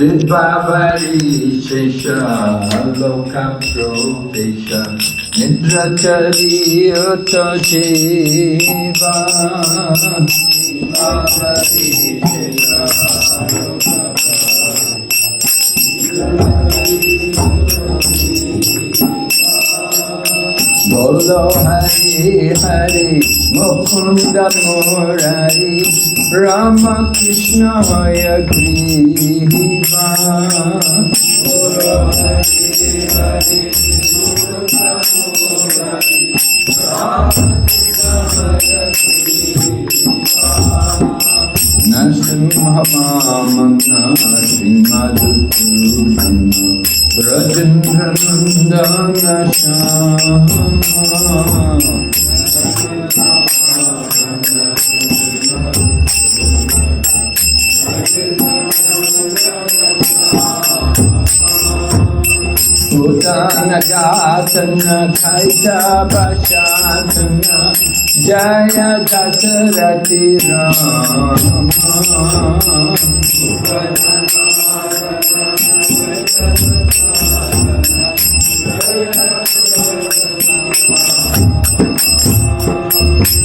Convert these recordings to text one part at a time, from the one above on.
Vidvavari Shesha Loka Protesha Nidrachari Uto Jiva Vidvavari Shesha Loka Bolo Hari Hari Mukunda Murari Rama Krishna Hayagriva Bolo Hari Hari Mukunda Murari Rama Krishna Hayagriva Narasimha Vamana Srimadutudana Brajendranandana Shama Utana Gatana Kaita Bashatana Jaya Dasarati Rama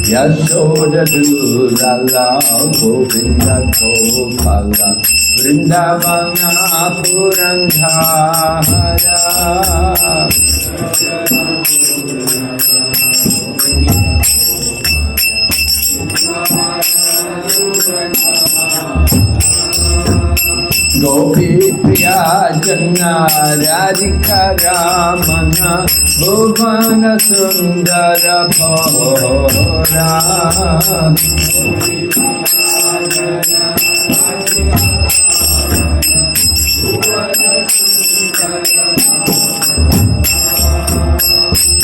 Yashoda Dulala Govinda Gopala Vrindavana Purandhara Gopi Priya Janna Radhika Ramana Bhuvana Sundara Bhora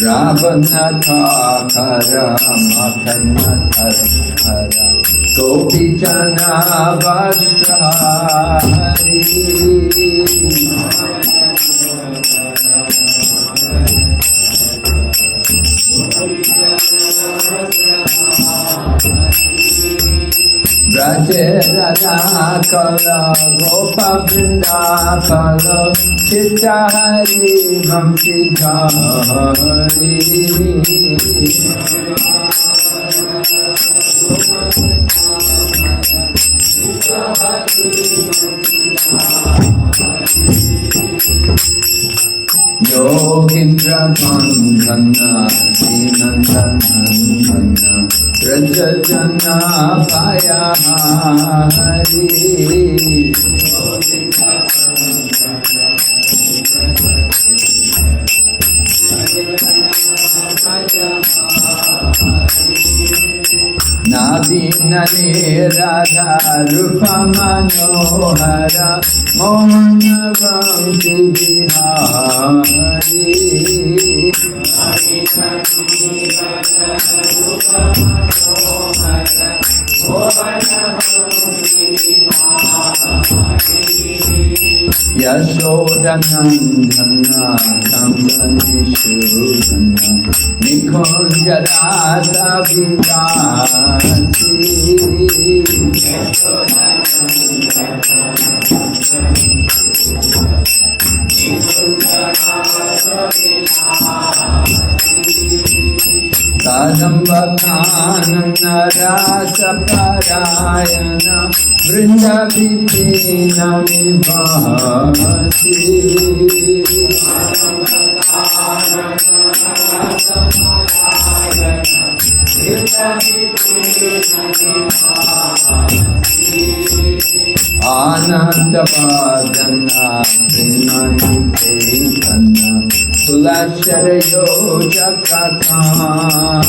Ravana Thakara Matana Thakara Gopi Jana Vashari Rajarana Kala Gopa Vrindakala Chitta Hari Bhakti Hari Yogindra Bandhana Srinandana Rajajana Bhayahari Nadinane Radha Rupa Manohara Mohana Bhakti Bihari Yashoda Nandana Kamsanishudana Nikonjarata Vidasi Kadambakana Rasa Parayana Vrindavipina Vibhasi Ananda Bhajana Premani Chaitanya Sulashara Yoja Katana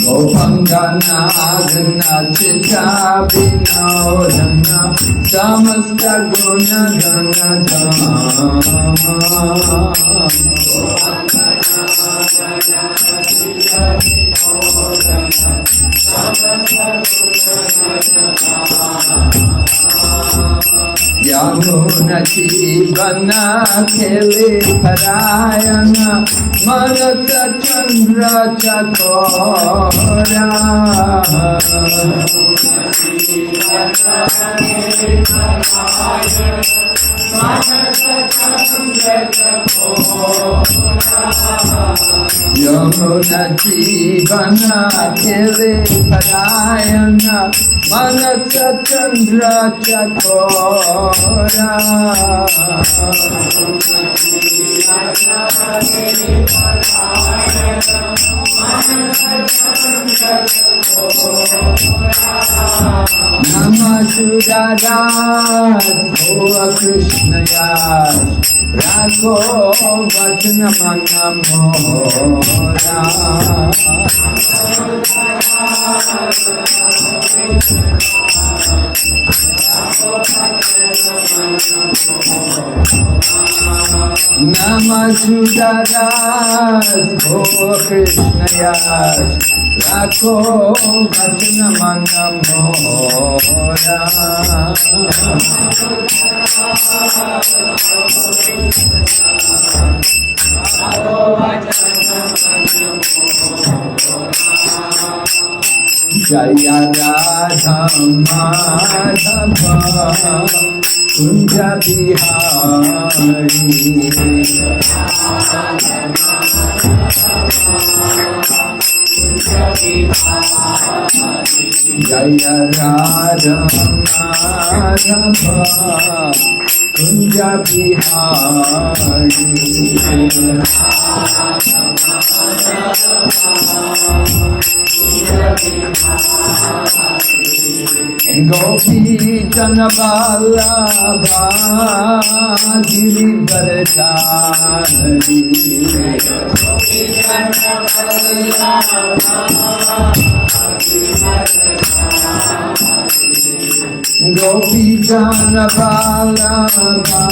Gopangana Agna Chitta Vinodana Samasta Guna Gana Yamuna Jivana Kheli Parayana Manasa Chandra Chakora Yamuna Jivana Kheli Parayana Manasa Chandra Chakora Namasuradas Bhova Krishnayas Rakho Vajnamanamora Namasuradas Bhova Krishnayas Rakho Vajnamanamora Jaya Radha Madhava Kunja Bihari Jaya Radha Madhava Kunja Bihari Gopi Janaballabha Girivaradhari Gopi Janaballabha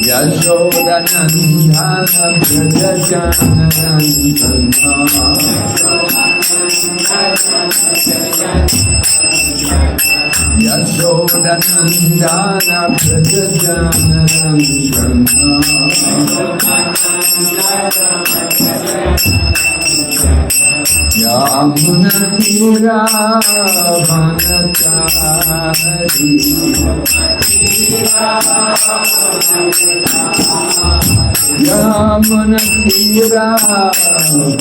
Yashoda Nandana Prajajana Yashoda Nandana Prajajana Yamuna Tira Vanachari Yamuna Tira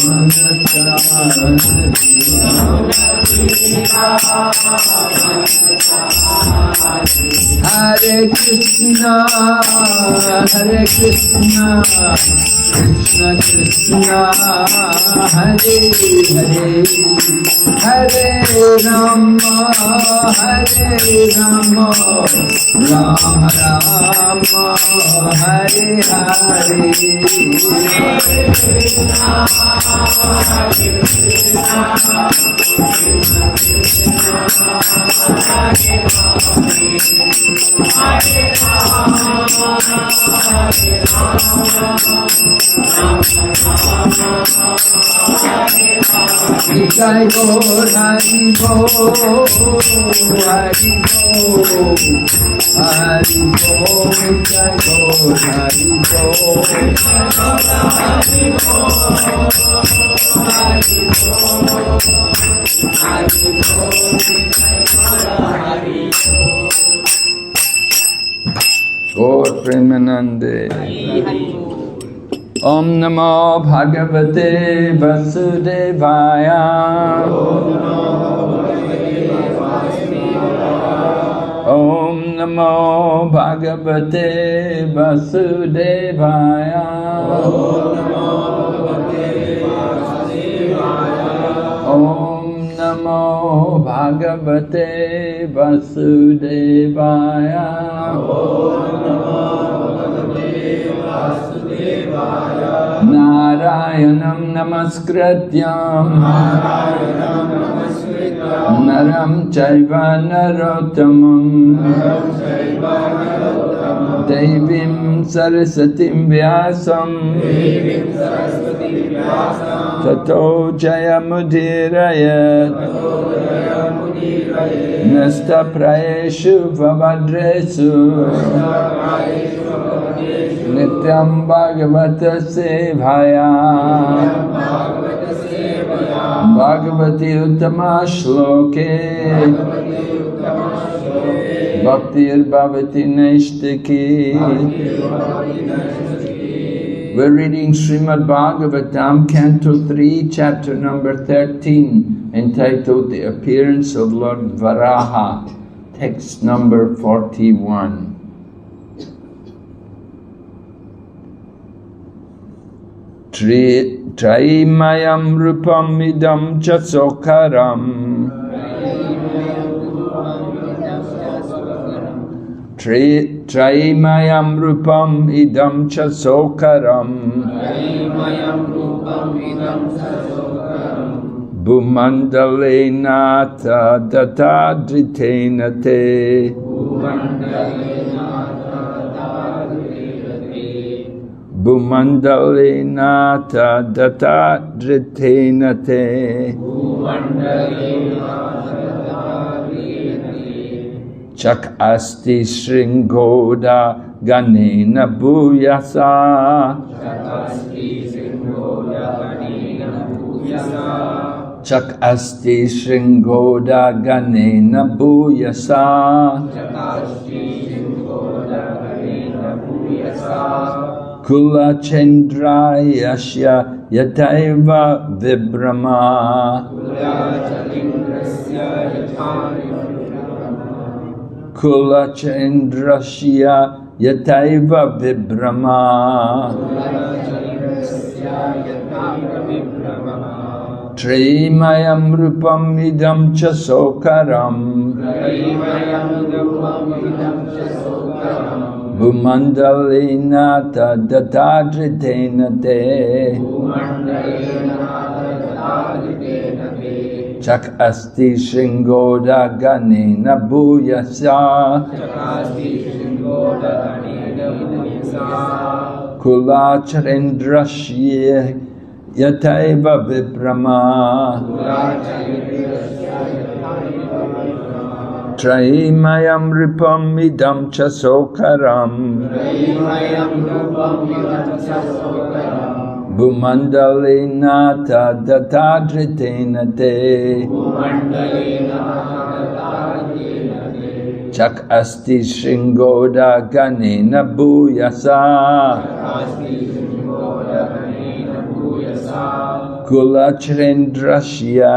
Vanachari Hare Krishna Hare Krishna Krishna Krishna Hare Hare Hare Rama Hare Rama Rama Rama Hare Hare Jai Gaur Hari Bol Hari Bol Hari Bol Jai Gaur Hari Bol Gaur Premanande Om Namo Bhagavate Vasudevaya Om Namo Bhagavate Vasudevaya Om Namo Bhagavate Vasudevaya Om Namo Bhagavate Vasudevaya Narayanam Namaskrityam Naram Chaiva Narottamam Devim Sarasatim Vyasam Tato Jayamudirayat Nasta Praeshu Vavadresu Nityam Bhagavata Sevaya Bhagavati Uttama Shloke Bhaktir Bhavati Naishtaki. We're reading Srimad Bhagavatam, Canto 3, Chapter number 13, entitled The Appearance of Lord Varaha, text number 41. Traimayam rupam idam chasokaram Traimayam rupam idam chasokaram Bhumandalena tatadritena te Bhumandalena tatadritena te Chak asti shringoda ganena bhuyasa Chak asti shringoda ganena bhuyasa Kula chendrayasya yataiva vibrama Kula chendrasya yataiva vibrama Trimayam rupam idam chasokaram Bhumandalena tadadritena te Chak asti shringoda ganena bhuyasa Kula charendrashye yataiva vibrama Traimayam rupam idam chasokaram Bhumandalena tadadritena te Chak asti shringoda ganena bhuyasa Kula charendrashya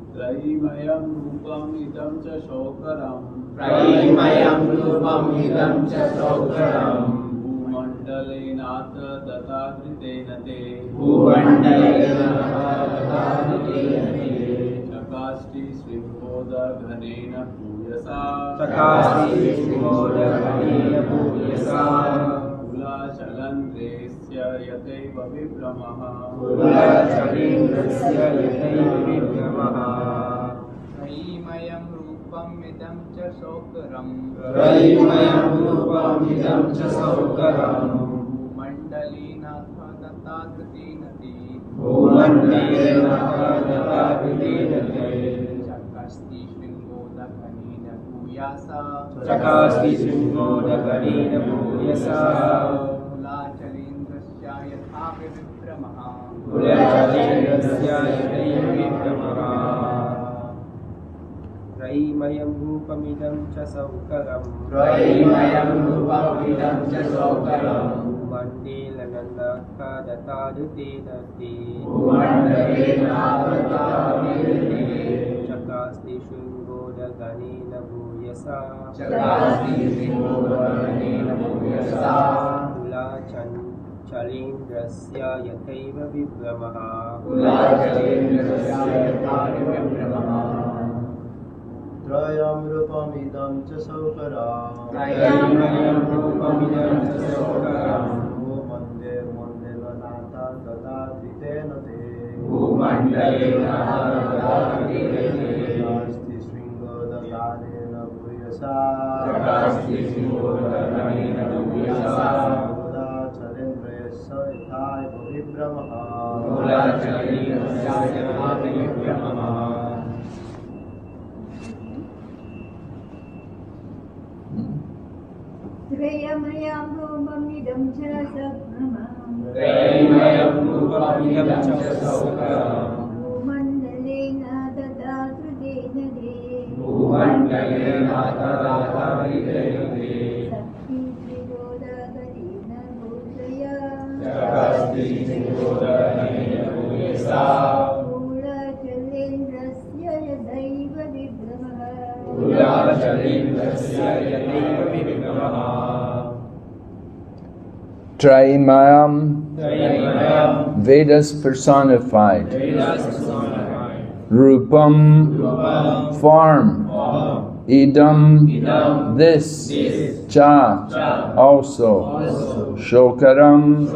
yataiva vibrama Traimayam rupam idam cha shokaram Traimayam rupam idam cha shokaram Bhumandalena tatadritena te Chakasti shringoda ghanena bhuyasa Kula chalandresya yataiva vibramaha Traimayam rupam idam cha shokaram Bhumandalena tatadritena te Chakasti shringoda ghanena bhuyasa Chakasti shringoda ganena bhuyasa Kula chalendrasya yatha vibramaha Kula chalendrasya yatha vibramaha Traimayam rupamidam cha saukaram Traimayam rupam idam cha shokaram Bhumandelananda kadatadutena te Chakasti shringoda ganena bhuyasa Kula chalendrasya yathaiva vibramaha Trayam rupamidam cha saukaram Mande mandelanata tata tritenate Asti sringo daganena bhuyasa Mula chalendrayasa ithai bhavibramaha Trayam rupamidam cha saukaram Bhumandelena tata tritenate Sakti trigodaganena bhusaya Mula chalendrasya yadaiva vibhramaha Traimayam, Vedas personified. Rupam, form. Idam, this. Cha, also. Shokaram,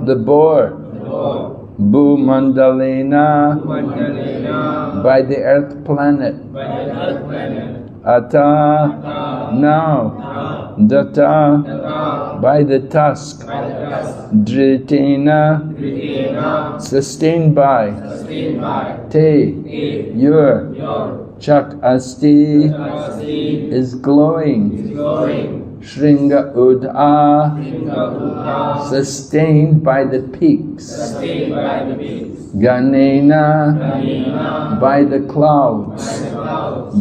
the board. Bhumandalena, by the earth planet. Ata, now. Data, by the tusk. Dritena, sustained by. Te, your. Chak asti, is glowing. Shringa Udha, sustained by the peaks. Ganena, by the clouds.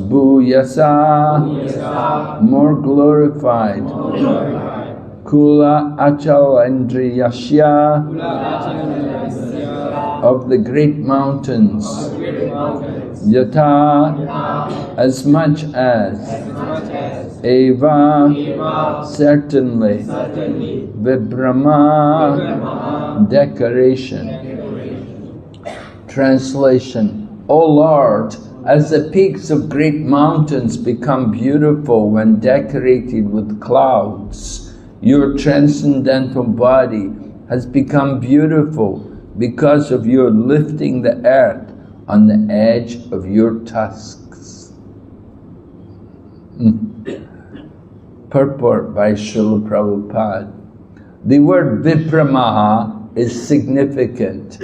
Bhuyasa, more glorified. Kula Achalendriyasya, of the great mountains. Yata, as much as. Eva, certainly. Vibhrama, decoration. Translation. O Lord, as the peaks of great mountains become beautiful when decorated with clouds, your transcendental body has become beautiful because of your lifting the earth on the edge of your tusks. Purport by Srila Prabhupada. The word Vipramaha is significant.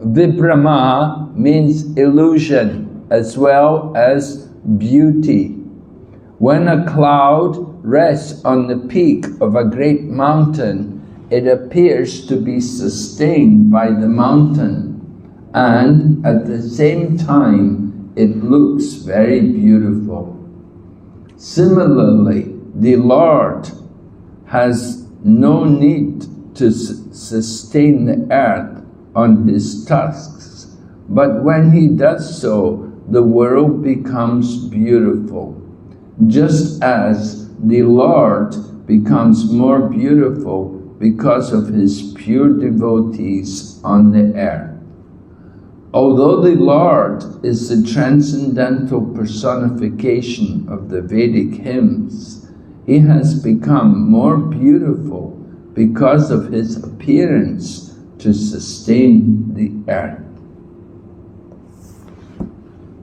Vipramaha means illusion as well as beauty. When a cloud rests on the peak of a great mountain, it appears to be sustained by the mountain, and at the same time it looks very beautiful. Similarly, the Lord has no need to sustain the earth on his tusks, but when he does so, the world becomes beautiful, just as the Lord becomes more beautiful because of his pure devotees on the earth. Although the Lord is the transcendental personification of the Vedic hymns, he has become more beautiful because of his appearance to sustain the earth.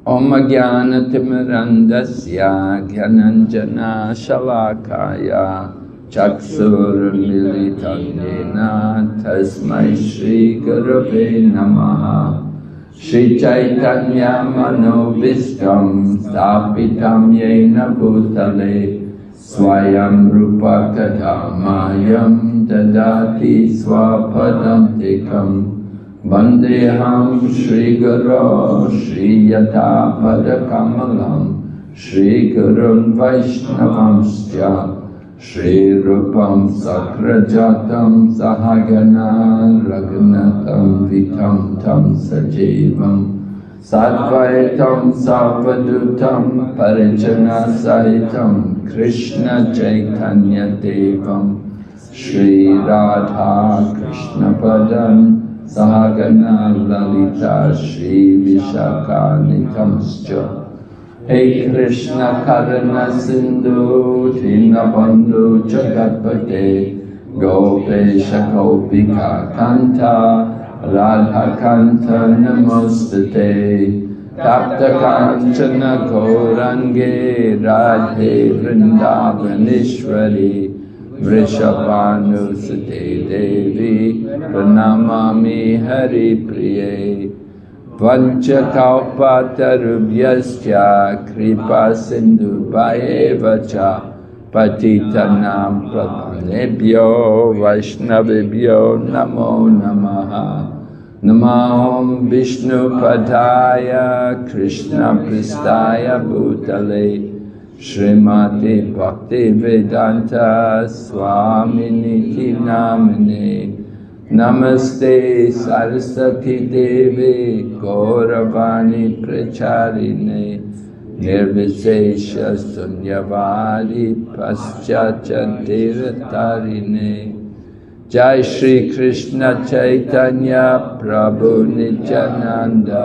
Om Jnana Timirandasya Jnananjana Shalakaya Chakshur Militam Yena Tasmai Shri Gurave Namaha Shri Chaitanya Manobishtam Stapitam Yena Bhutale Swayam Rupa Kadamayam Dadati Swapadantikam Vandeham Shri Guru Shri Yata Padakamalam Shri Gurun Vaishnavamsya Shri Rupam Sakrajatam Sahagana Raghunatam Vitam Tam Sajivam Sadvaitam Savadutam Parijana Sahitam Krishna Chaitanya Devam Shri Radha Krishna Padam Sahagana Lalita Shri Vishaka Nitamscha Hey Krishna Karana Sindhu Dinabandhu Jagatpate Gopesha Gopika Kanta Radha Kanta Namostate Tapta Kanchana Gaurange Radhe Vrindavaneshwari Vrishabhanusate Devi Pranamami Hari Priye Vanchakalpatarubhyascha Kripa Sindhu Bhayevacha Patitanam Prapanebhyo Vaishnavibhyo Namo Namaha Namo Vishnu Padaya Krishna Pristaya Bhutale Srimati Bhakti Vedanta Swami Namine Namaste Saraswati Devi Gauravani Pracharine Nirvishesha Sunyavadi Paschachantirtarine Jai Shri Krishna Chaitanya Prabhu Nityananda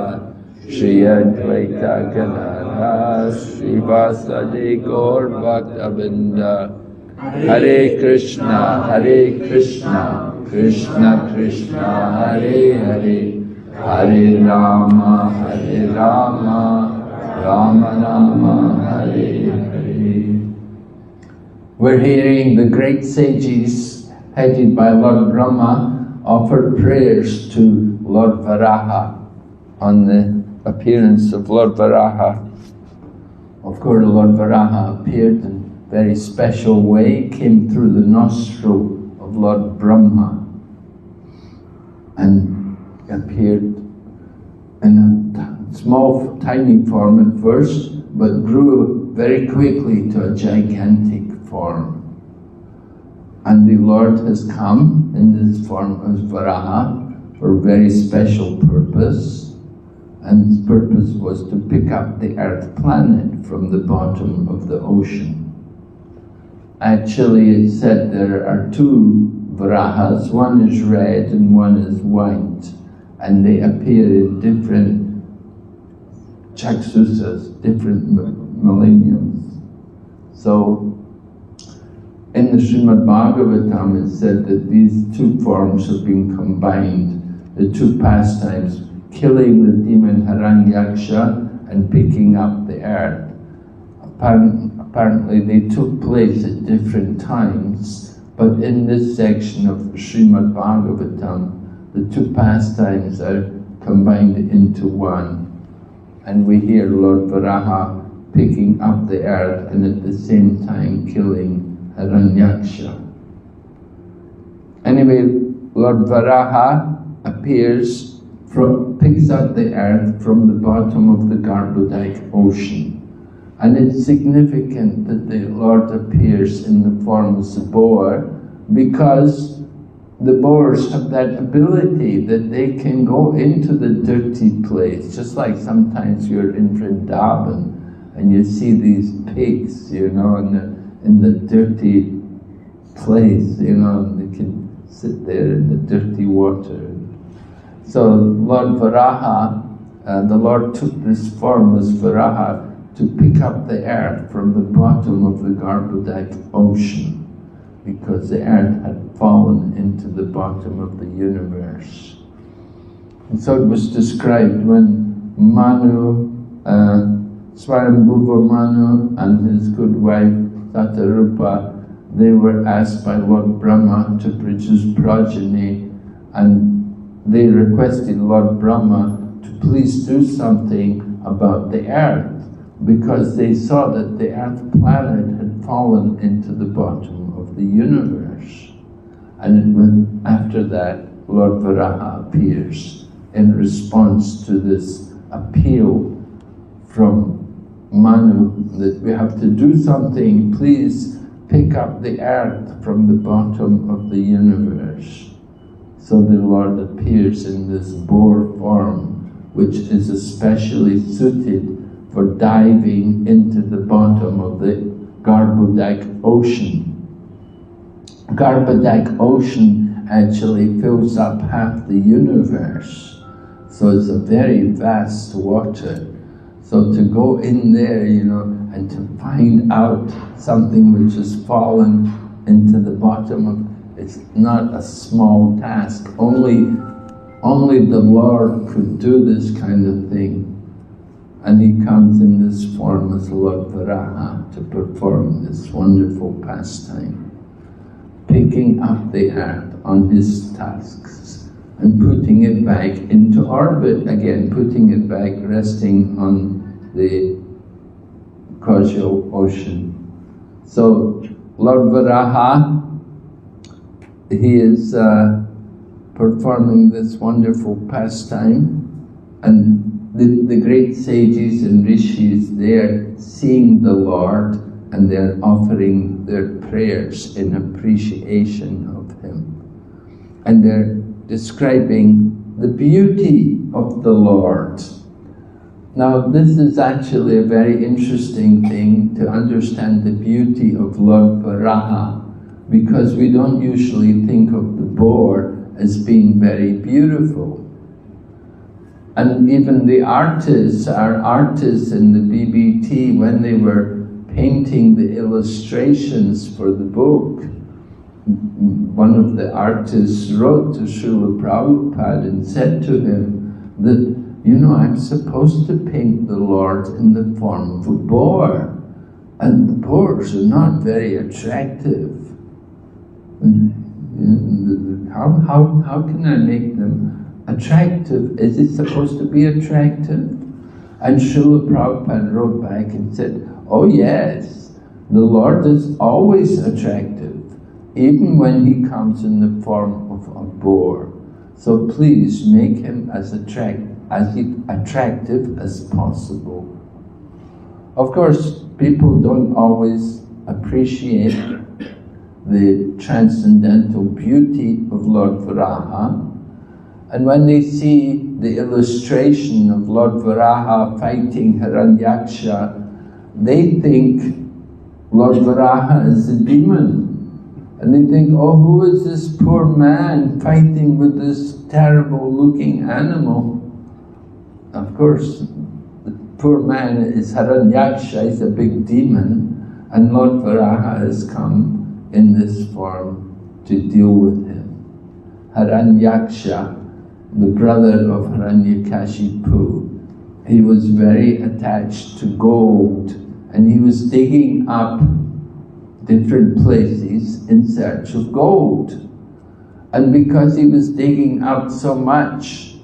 Shri Advaita Gadadhara Srivasadi Gaur Bhaktavinda Hare Krishna Krishna Krishna Hare Hare Hare Rama Rama Rama Hare Hare. We're hearing the great sages headed by Lord Brahma offered prayers to Lord Varaha on the appearance of Lord Varaha. Of course, Lord Varaha appeared in a very special way, came through the nostril of Lord Brahma and appeared in a small, tiny form at first, but grew very quickly to a gigantic form. And the Lord has come in this form as Varaha for a very special purpose, and his purpose was to pick up the earth planet from the bottom of the ocean. Actually, it's said there are two Varahas, one is red and one is white, and they appear in different chaksusas, different millenniums. So, in the Srimad Bhagavatam it said that these two forms have been combined, the two pastimes, killing the demon Hiranyaksha and picking up the earth. Apparently they took place at different times, but in this section of Srimad Bhagavatam, the two pastimes are combined into one. And we hear Lord Varaha picking up the earth and at the same time killing Hiranyaksha. Anyway, Lord Varaha appears, picks up the earth from the bottom of the Garbhodike ocean. And it's significant that the Lord appears in the form as a boar, because the boars have that ability that they can go into the dirty place, just like sometimes you're in Vrindavan and you see these pigs, you know, in the dirty place, you know, and they can sit there in the dirty water. So Lord Varaha, the Lord took this form as Varaha to pick up the earth from the bottom of the Garbhodike ocean, because the earth had fallen into the bottom of the universe. And so it was described when Manu, Swayambhuva Manu and his good wife Tatarupa, they were asked by Lord Brahma to produce progeny, and they requested Lord Brahma to please do something about the earth, because they saw that the earth planet had fallen into the bottom of the universe. And after that, Lord Varaha appears in response to this appeal from Manu that we have to do something, please pick up the earth from the bottom of the universe. So the Lord appears in this boar form, which is especially suited for diving into the bottom of the Garbhodike ocean. Garbhodike ocean actually fills up half the universe, so it's a very vast water. So to go in there, and to find out something which has fallen into the bottom of, it's not a small task. Only the Lord could do this kind of thing. And he comes in this form as Lord Varaha to perform this wonderful pastime, picking up the earth on his tusks and putting it back into orbit again, putting it back resting on the causal ocean. So Lord Varaha, he is performing this wonderful pastime, and the great sages and rishis, they are seeing the Lord and they are offering their prayers in appreciation of him. And they're describing the beauty of the Lord. Now this is actually a very interesting thing to understand the beauty of Lord Varaha, because we don't usually think of the boar as being very beautiful. And even the artists, our artists in the BBT, when they were painting the illustrations for the book, one of the artists wrote to Srila Prabhupada and said to him that, I'm supposed to paint the Lord in the form of a boar, and the boars are not very attractive. How can I make them attractive? Is it supposed to be attractive? And Srila Prabhupada wrote back and said, oh yes, the Lord is always attractive, even when he comes in the form of a boar. So please make him as attractive as possible. Of course, people don't always appreciate the transcendental beauty of Lord Varaha, and when they see the illustration of Lord Varaha fighting Hiranyaksha, they think Lord Varaha is a demon. And they think, oh, who is this poor man fighting with this terrible looking animal? Of course, the poor man is Hiranyaksha, he's a big demon, and Lord Varaha has come in this form to deal with him. Hiranyaksha, the brother of Hiranyakashipu, he was very attached to gold, and he was digging up different places in search of gold. And because he was digging up so much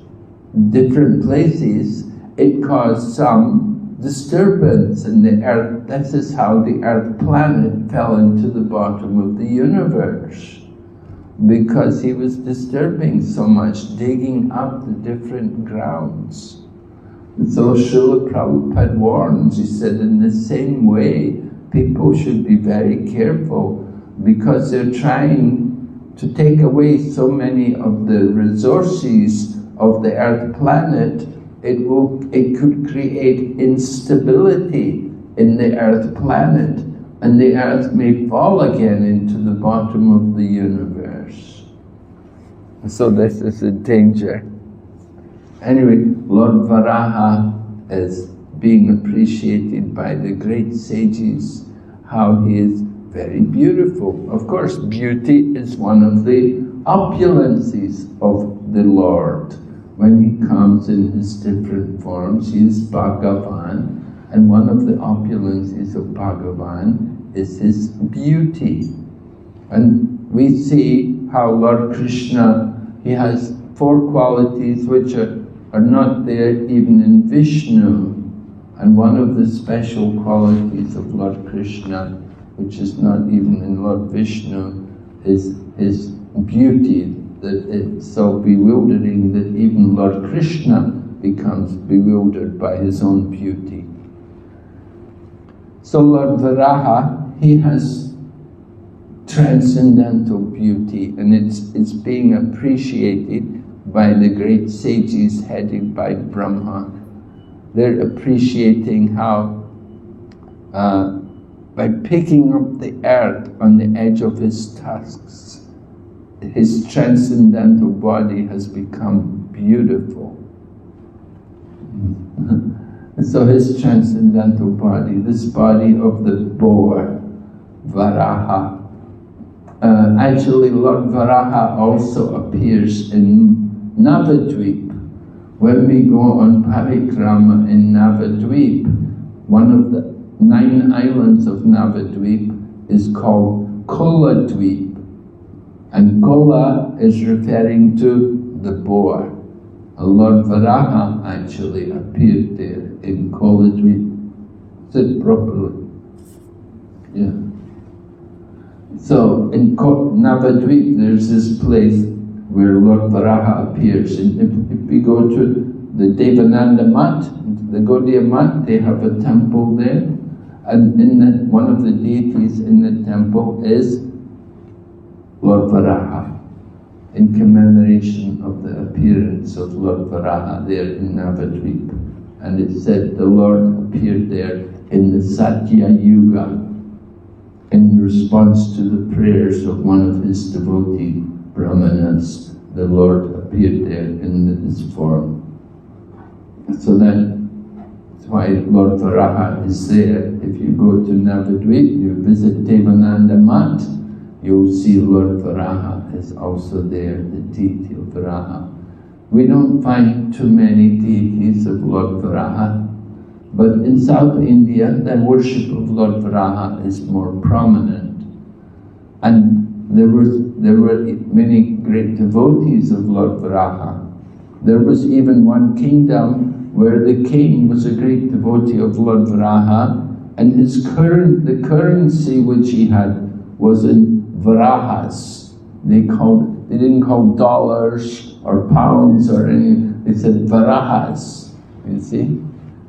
different places, it caused some disturbance in the earth. This is how the earth planet fell into the bottom of the universe, because he was disturbing so much, digging up the different grounds. And so Srila Prabhupada warns, he said, in the same way, people should be very careful, because they're trying to take away so many of the resources of the earth planet. It could create instability in the earth planet, and the earth may fall again into the bottom of the universe. So this is a danger. Anyway, Lord Varaha is being appreciated by the great sages, how he is very beautiful. Of course, beauty is one of the opulences of the Lord. When he comes in his different forms, he is Bhagavan, and one of the opulences of Bhagavan is his beauty. And we see how Lord Krishna, he has 4 qualities which are not there even in Vishnu. And one of the special qualities of Lord Krishna, which is not even in Lord Vishnu, is his beauty, that it's so bewildering that even Lord Krishna becomes bewildered by his own beauty. So Lord Varaha, he has transcendental beauty, and it's being appreciated by the great sages headed by Brahma. They're appreciating how by picking up the earth on the edge of his tusks, his transcendental body has become beautiful. So his transcendental body, this body of the boar, Varaha. Actually, Lord Varaha also appears in Navadvip. When we go on parikrama in Navadvip, one of the 9 islands of Navadvip is called Koladvip. And Kola is referring to the boar. Lord Varaha actually appeared there in Koladvip. Sit properly. Yeah. So in Navadvip there's this place where Lord Varaha appears. And if we go to the Devananda Mat, the Gaudiya Mat, they have a temple there. And in one of the deities in the temple is Lord Varaha, in commemoration of the appearance of Lord Varaha there in Navadvip. And it said the Lord appeared there in the Satya Yuga in response to the prayers of one of his devotee brahmanas. The Lord appeared there in this form. So that's why Lord Varaha is there. If you go to Navadvip, you visit Devananda Mat, you'll see Lord Varaha is also there, the deity of Varaha. We don't find too many deities of Lord Varaha, but in South India, the worship of Lord Varaha is more prominent. And there were many great devotees of Lord Varaha. There was even one kingdom where the king was a great devotee of Lord Varaha, and the currency which he had was in Varahas. They didn't call dollars or pounds or anything, they said Varahas, you see?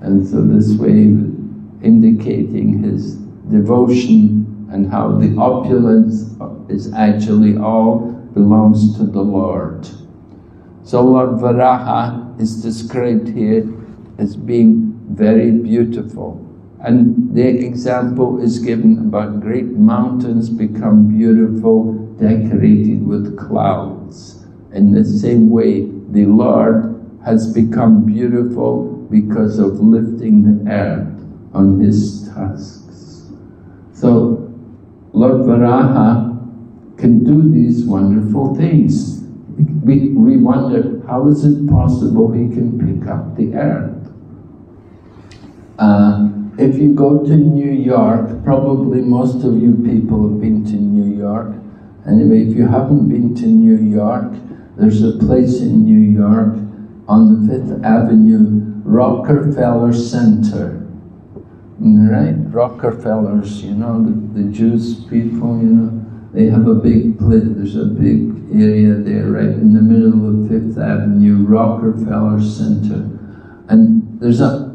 And so this way indicating his devotion and how the opulence is actually all belongs to the Lord. So Lord Varaha is described here as being very beautiful. And the example is given about great mountains become beautiful, decorated with clouds. In the same way, the Lord has become beautiful because of lifting the earth on his tusks. So Lord Varaha can do these wonderful things. We wonder, how is it possible he can pick up the earth? If you go to New York, probably most of you people have been to New York. Anyway, if you haven't been to New York, there's a place in New York on the 5th Avenue, Rockefeller Center. Right? Rockefellers, you know, the Jewish people, you know, they have a big place, there's a big area there right in the middle of 5th Avenue, Rockefeller Center. And there's a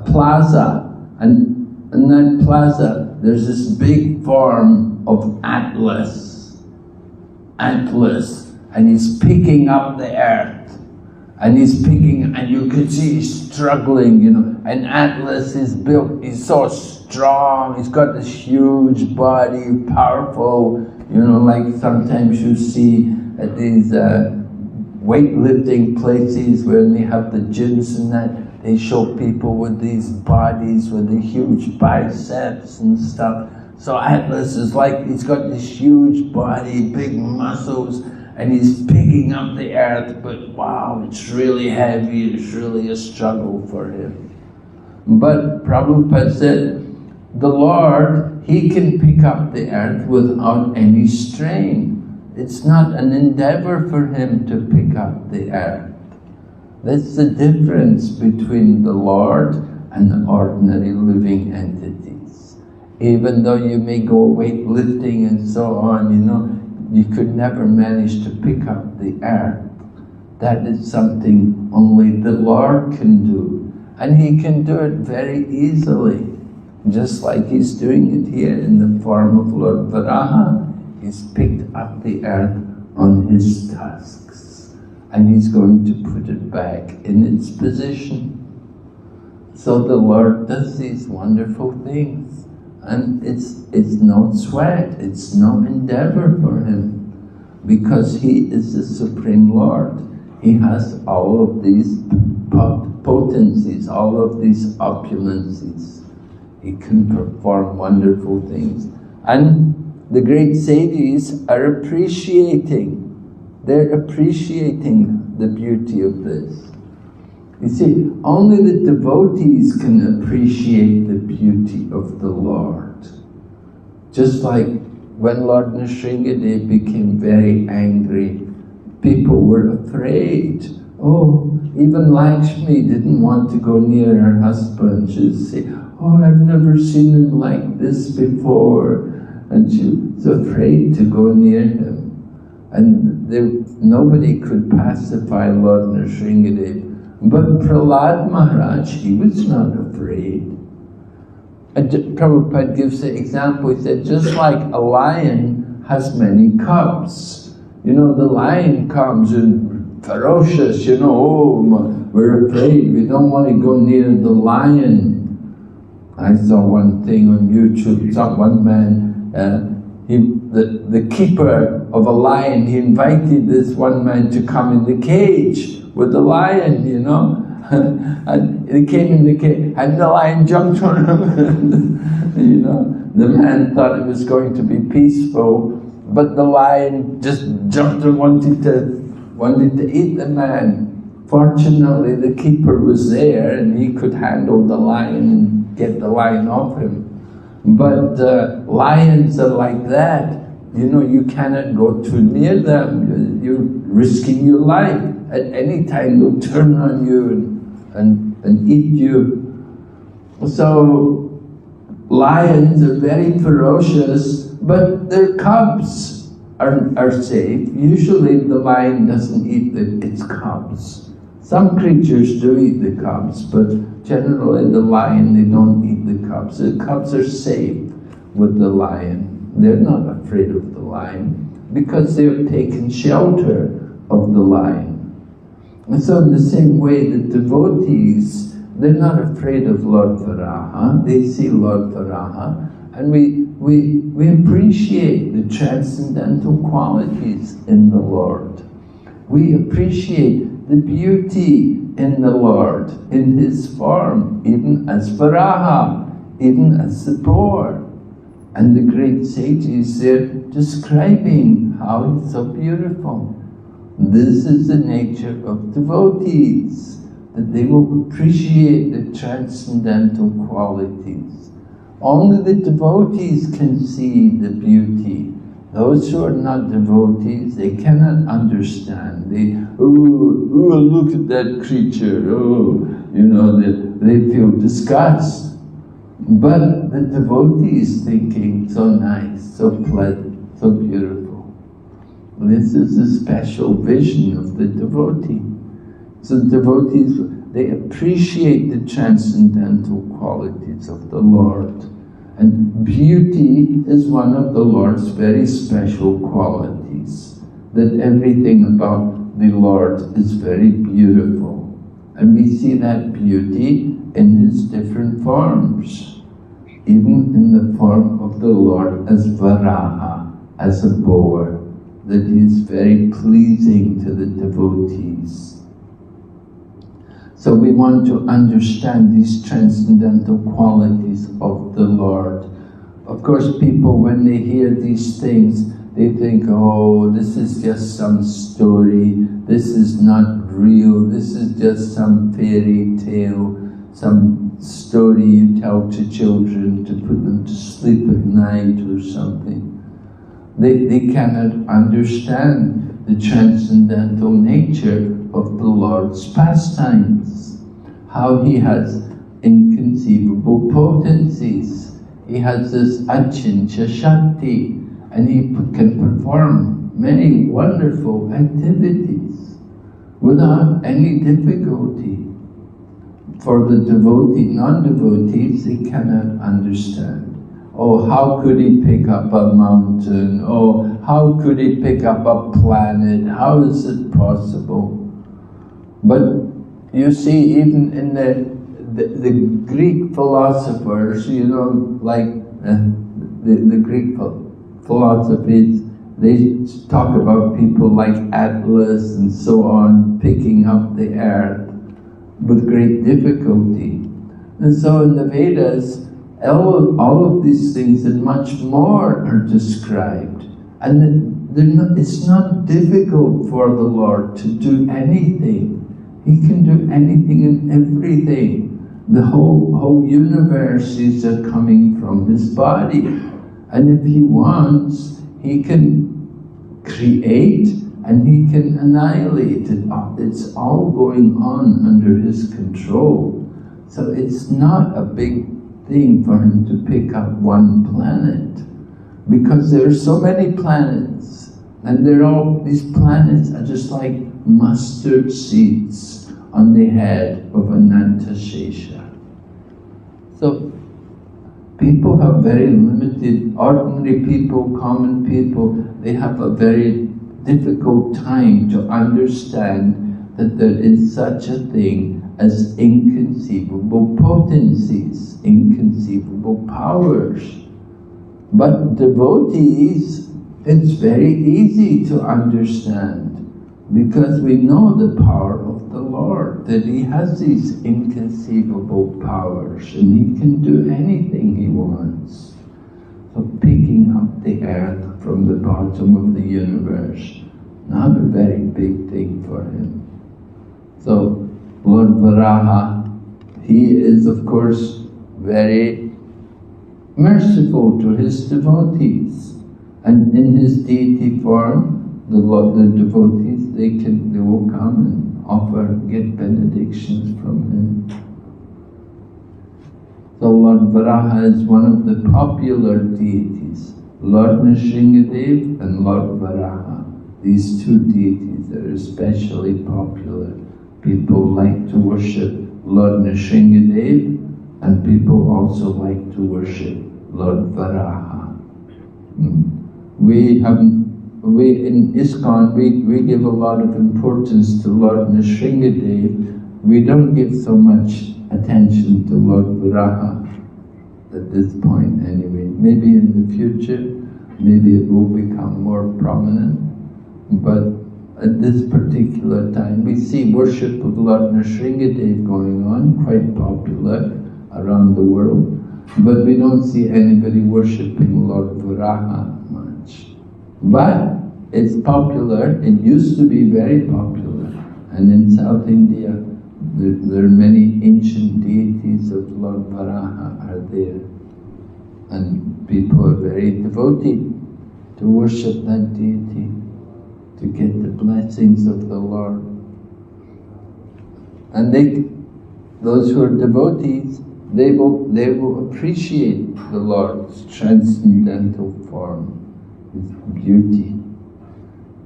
plaza, and in that plaza there's this big form of Atlas, and he's picking up the earth, and you can see he's struggling, you know, and Atlas is built, he's so strong, he's got this huge body, powerful, you know, like sometimes you see at these weightlifting places where they have the gyms and that, they show people with these bodies, with the huge biceps and stuff. So Atlas is like, he's got this huge body, big muscles, and he's picking up the earth, but wow, it's really heavy, it's really a struggle for him. But Prabhupada said, the Lord, he can pick up the earth without any strain. It's not an endeavor for him to pick up the earth. That's the difference between the Lord and the ordinary living entities. Even though you may go weightlifting and so on, you know, you could never manage to pick up the earth. That is something only the Lord can do. And he can do it very easily, just like he's doing it here in the form of Lord Varaha. He's picked up the earth on his tusks, and he's going to put it back in its position. So the Lord does these wonderful things, and it's no sweat, it's no endeavor for him, because he is the Supreme Lord. He has all of these potencies, all of these opulences. He can perform wonderful things. And the great sages are appreciating. They're appreciating the beauty of this. You see, only the devotees can appreciate the beauty of the Lord. Just like when Lord Nrsimhadev became very angry, people were afraid. Oh, even Lakshmi didn't want to go near her husband. She'd say, oh, I've never seen him like this before. And she was afraid to go near him. And nobody could pacify Lord Nrsimhadev. But Prahlad Maharaj, he was not afraid. And Prabhupada gives the example, he said, just like a lion has many cubs. You know, the lion comes and ferocious, you know, oh, we're afraid, we don't want to go near the lion. I saw one thing on YouTube, one man, the keeper of a lion, he invited this one man to come in the cage with the lion, you know. And he came in the cage, and the lion jumped on him. You know, the man thought it was going to be peaceful, but the lion just jumped and wanted to eat the man. Fortunately, the keeper was there, and he could handle the lion and get the lion off him. But lions are like that. You know, you cannot go too near them. You're risking your life. At any time they'll turn on you and eat you. So lions are very ferocious, but their cubs are safe. Usually the lion doesn't eat its cubs. Some creatures do eat the cubs, but generally the lion, they don't eat the cubs. The cubs are safe with the lion. They're not afraid of the lion because they've taken shelter of the lion. And so in the same way, the devotees, they're not afraid of Lord Varaha. They see Lord Varaha, and we appreciate the transcendental qualities in the Lord. We appreciate the beauty in the Lord, in His form, even as Varaha, even as the boar. And the great sages, they're describing how it's so beautiful. This is the nature of devotees, that they will appreciate the transcendental qualities. Only the devotees can see the beauty. Those who are not devotees, they cannot understand. Oh, look at that creature, oh, you know, they feel disgust. But the devotee is thinking, so nice, so pleasant, so beautiful. This is a special vision of the devotee. So the devotees, they appreciate the transcendental qualities of the Lord. And beauty is one of the Lord's very special qualities, that everything about the Lord is very beautiful. And we see that beauty in His different forms, even in the form of the Lord as Varaha, as a boar, that He is very pleasing to the devotees. So we want to understand these transcendental qualities of the Lord. Of course, people, when they hear these things, they think, oh, this is just some story, this is not real, this is just some fairy tale, some story you tell to children to put them to sleep at night or something. They cannot understand the transcendental nature of the Lord's pastimes, how He has inconceivable potencies. He has this achintya shakti, and He can perform many wonderful activities without any difficulty. For the devotee, non-devotees, they cannot understand. Oh, how could He pick up a mountain? Oh, how could He pick up a planet? How is it possible? But you see, even in the Greek philosophers, you know, like the Greek philosophies, they talk about people like Atlas and so on, picking up the earth. with great difficulty. And so in the Vedas, all of these things and much more are described. And it's not difficult for the Lord to do anything. He can do anything and everything. The whole universes are coming from His body. And if He wants, He can create and He can annihilate it. It's all going on under His control. So it's not a big thing for Him to pick up one planet, because there are so many planets, and these planets are just like mustard seeds on the head of Anantashesha. So people have very limited, ordinary people, common people, they have a very difficult time to understand that there is such a thing as inconceivable potencies, inconceivable powers. But devotees, it's very easy to understand, because we know the power of the Lord, that He has these inconceivable powers and He can do anything He wants. So picking up the earth from the bottom of the universe, not a very big thing for Him. So Lord Varaha, He is of course very merciful to His devotees, and in His deity form, the devotees, they will come and get benedictions from Him. So Lord Varaha is one of the popular deities, Lord Nrsimhadev and Lord Varaha. These two deities are especially popular. People like to worship Lord Nrsimhadev, and people also like to worship Lord Varaha. We in ISKCON, we give a lot of importance to Lord Nrsimhadev. We don't give so much attention to Lord Varaha at this point anyway. Maybe in the future, maybe it will become more prominent, but at this particular time, we see worship of Lord Nrsimhadev going on, quite popular around the world, but we don't see anybody worshipping Lord Varaha much. But it's popular, it used to be very popular, and in South India, there are many ancient deities of Lord Varaha are there, and people are very devoted to worship that deity, to get the blessings of the Lord. And those who are devotees, they will appreciate the Lord's transcendental form, His beauty.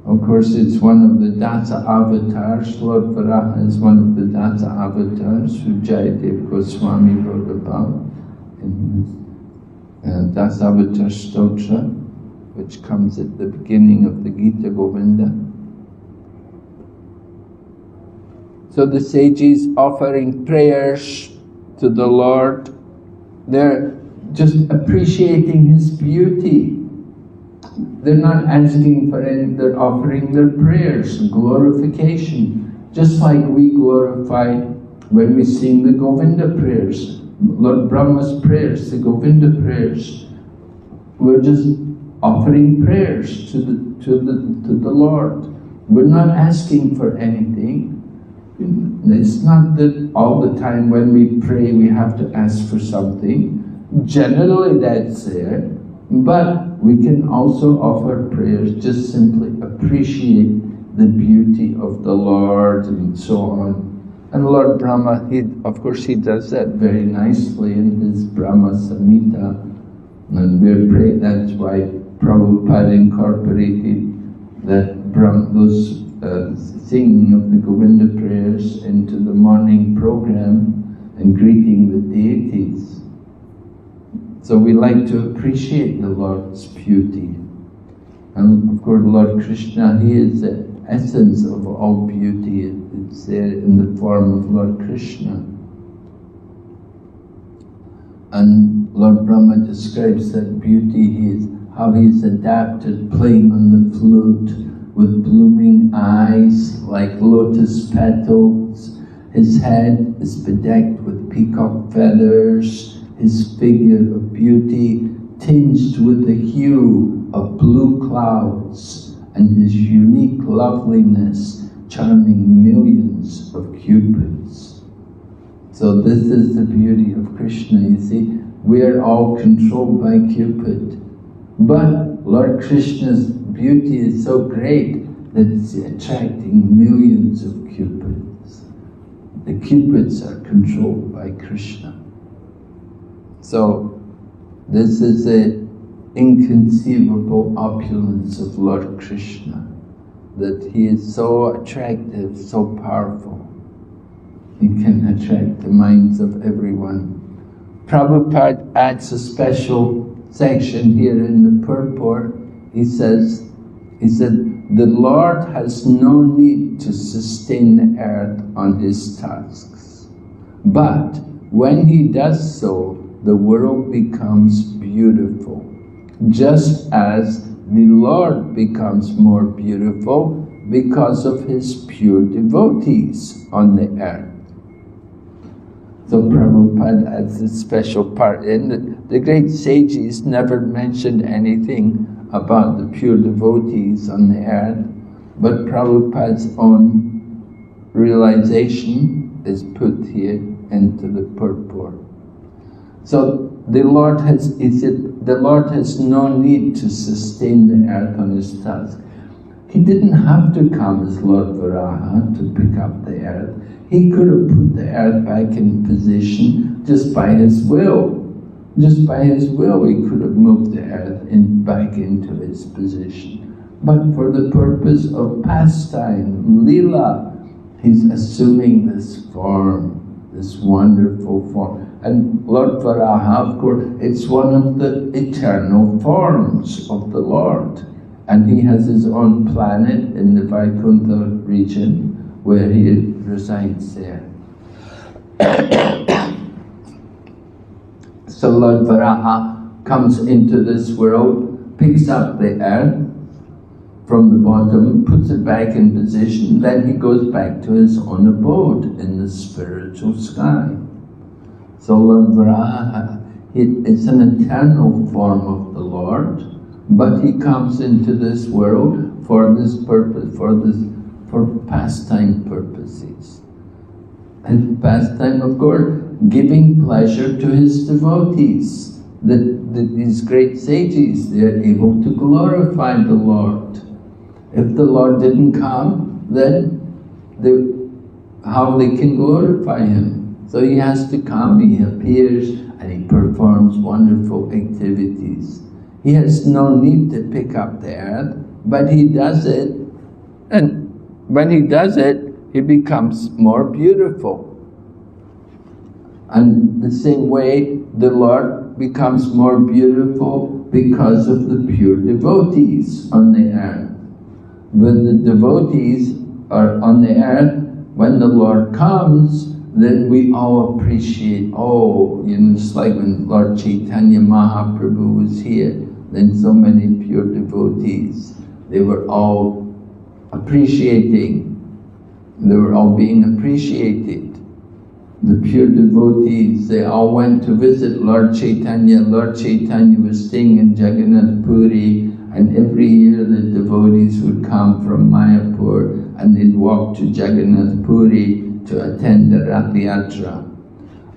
Of course, it's one of the Dasa avatars. Lord Varaha is one of the Dasa avatars who Jayadev Goswami wrote about in his Dasa Avatar Stotra, which comes at the beginning of the Gita Govinda. So the sages offering prayers to the Lord, they're just appreciating His beauty. They're not asking for anything, they're offering their prayers, glorification. Just like we glorify when we sing the Govinda prayers, Lord Brahma's prayers, the Govinda prayers. We're just offering prayers to the Lord. We're not asking for anything. It's not that all the time when we pray we have to ask for something. Generally that's there, but we can also offer prayers, just simply appreciate the beauty of the Lord and so on. And Lord Brahma, of course he does that very nicely in his Brahma Samhita. And we're praying, that's why Prabhupada incorporated that those singing of the Govinda prayers into the morning program and greeting the deities. So we like to appreciate the Lord's beauty. And of course Lord Krishna, He is the essence of all beauty. It's there in the form of Lord Krishna. And Lord Brahma describes that beauty, how He's adapted playing on the flute with blooming eyes like lotus petals. His head is bedecked with peacock feathers, his figure of beauty tinged with the hue of blue clouds, and his unique loveliness charming millions of cupids. So this is the beauty of Krishna, you see. We are all controlled by Cupid. But Lord Krishna's beauty is so great that it's attracting millions of cupids. The cupids are controlled by Krishna. So this is the inconceivable opulence of Lord Krishna, that he is so attractive, so powerful. He can attract the minds of everyone. Prabhupada adds a special section here in the purport. He said, the Lord has no need to sustain the earth on his tasks. But when he does so, the world becomes beautiful, just as the Lord becomes more beautiful because of his pure devotees on the earth. So Prabhupada adds this special part in. The great sages never mentioned anything about the pure devotees on the earth, but Prabhupada's own realization is put here into the purport. So the Lord has, he said, the Lord has no need to sustain the earth on his task. He didn't have to come as Lord Varaha to pick up the earth. He could have put the earth back in position just by his will. Just by his will he could have moved the earth back into its position. But for the purpose of pastime, lila, he's assuming this form, this wonderful form. And Lord Varaha, of course, it's one of the eternal forms of the Lord. And he has his own planet in the Vaikuntha region where he resides there. So Lord Varaha comes into this world, picks up the earth from the bottom, puts it back in position, then he goes back to his own abode in the spiritual sky. So Lord Varaha, it's an eternal form of the Lord, but he comes into this world for this purpose, for pastime purposes. And pastime, of course, giving pleasure to his devotees. These great sages, they are able to glorify the Lord. If the Lord didn't come, then how they can glorify him? So he has to come, he appears, and he performs wonderful activities. He has no need to pick up the earth, but he does it, and when he does it, he becomes more beautiful. And the same way, the Lord becomes more beautiful because of the pure devotees on the earth. When the devotees are on the earth, when the Lord comes, then we all appreciate, it's like when Lord Chaitanya Mahaprabhu was here, then so many pure devotees, they were all appreciating, they were all being appreciated. The pure devotees, they all went to visit Lord Chaitanya. Lord Chaitanya was staying in Jagannath Puri, and every year the devotees would come from Mayapur and they'd walk to Jagannath Puri to attend the Rath Yatra.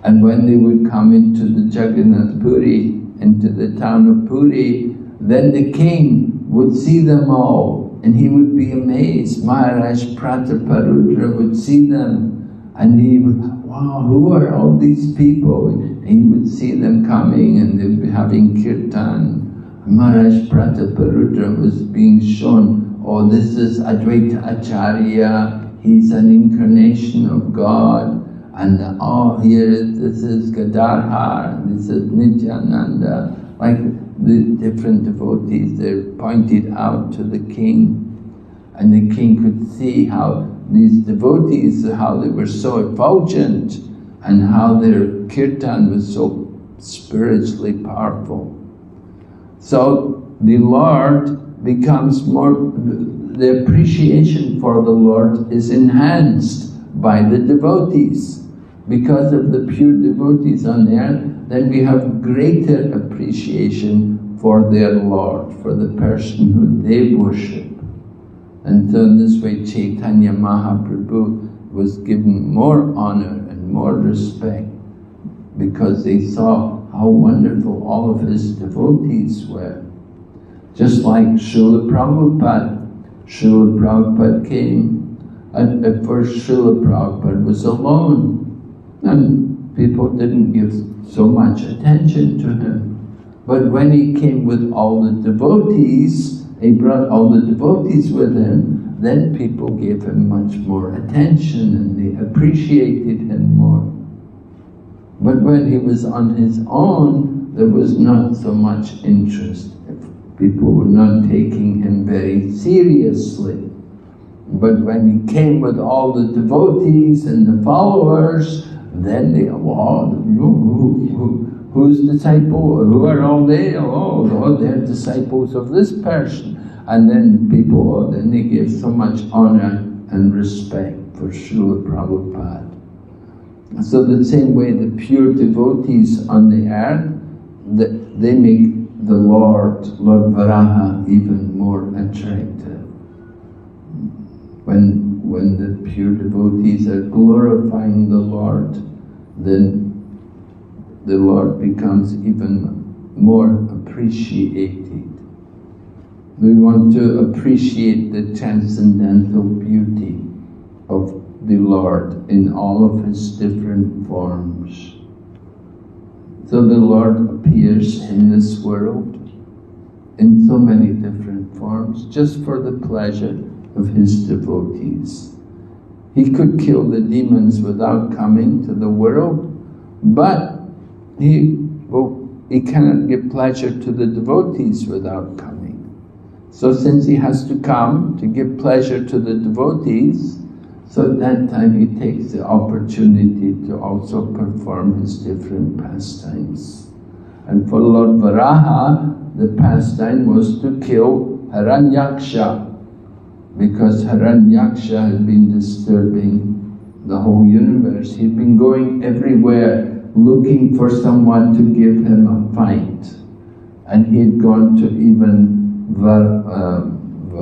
And when they would come into the Jagannath Puri, into the town of Puri, then the king would see them all and he would be amazed. Maharaj Prataparudra would see them and he would, wow, who are all these people? And he would see them coming and they'd be having kirtan. Maharaj Prataparudra was being shown, this is Advaita Acharya, he's an incarnation of God. And here, this is Gadadhar, this is Nityananda. Like the different devotees, they're pointed out to the king. And the king could see how these devotees, how they were so effulgent and how their kirtan was so spiritually powerful. So the Lord becomes more, the appreciation for the Lord is enhanced by the devotees. Because of the pure devotees on earth, then we have greater appreciation for their Lord, for the person who they worship. And so in this way Chaitanya Mahaprabhu was given more honor and more respect because they saw how wonderful all of his devotees were. Just like Srila Prabhupada. Srila Prabhupada came, and at first Srila Prabhupada was alone, and people didn't give so much attention to him. But when he came with all the devotees, he brought all the devotees with him, then people gave him much more attention and they appreciated him more. But when he was on his own, there was not so much interest. People were not taking him very seriously. But when he came with all the devotees and the followers, then they, wow, who's disciple? Who are all they? Oh, they're disciples of this person. And then people, then they gave so much honor and respect for Srila Prabhupada. So the same way the pure devotees on the earth, they make the Lord Varaha even more attractive. When the pure devotees are glorifying the Lord, then the Lord becomes even more appreciated. We want to appreciate the transcendental beauty of the Lord in all of His different forms. So the Lord appears in this world in so many different forms, just for the pleasure of His devotees. He could kill the demons without coming to the world, but He cannot give pleasure to the devotees without coming. So since He has to come to give pleasure to the devotees, so at that time He takes the opportunity to also perform His different pastimes. And for Lord Varaha, the pastime was to kill Hiranyaksha, because Hiranyaksha had been disturbing the whole universe. He'd been going everywhere looking for someone to give him a fight. And he had gone to even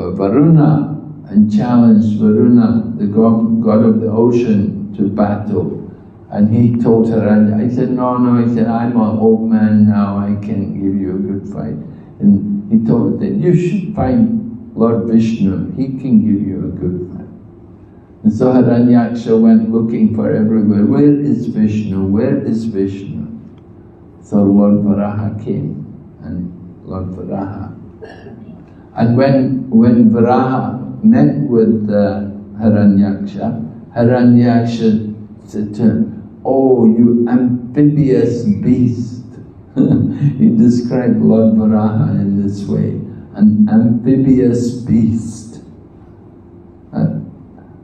Varuna and challenged Varuna, the god of the ocean, to battle. And he told Hiranya, he said, no, he said, I'm an old man now, I can't give you a good fight. And he told her that you should find Lord Vishnu, he can give you a good fight. And so Hiranyaksha went looking for everywhere, where is Vishnu, where is Vishnu? So Lord Varaha came, and Lord Varaha. And when Varaha met with Hiranyaksha, Hiranyaksha said to him, oh, you amphibious beast. He described Lord Varaha in this way, an amphibious beast.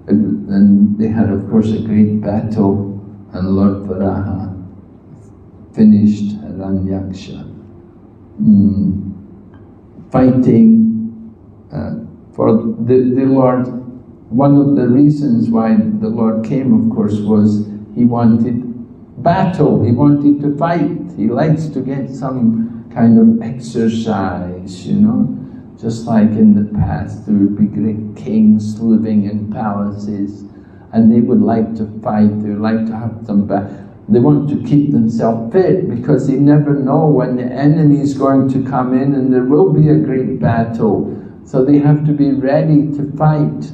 And they had, of course, a great battle, and Lord Varaha finished Hiranyaksha. Fighting for the Lord. One of the reasons why the Lord came, of course, was He wanted battle, He wanted to fight. He likes to get some kind of exercise, you know. Just like in the past, there would be great kings living in palaces, and they would like to fight, they would like to have some battle. They want to keep themselves fit, because they never know when the enemy is going to come in and there will be a great battle. So they have to be ready to fight.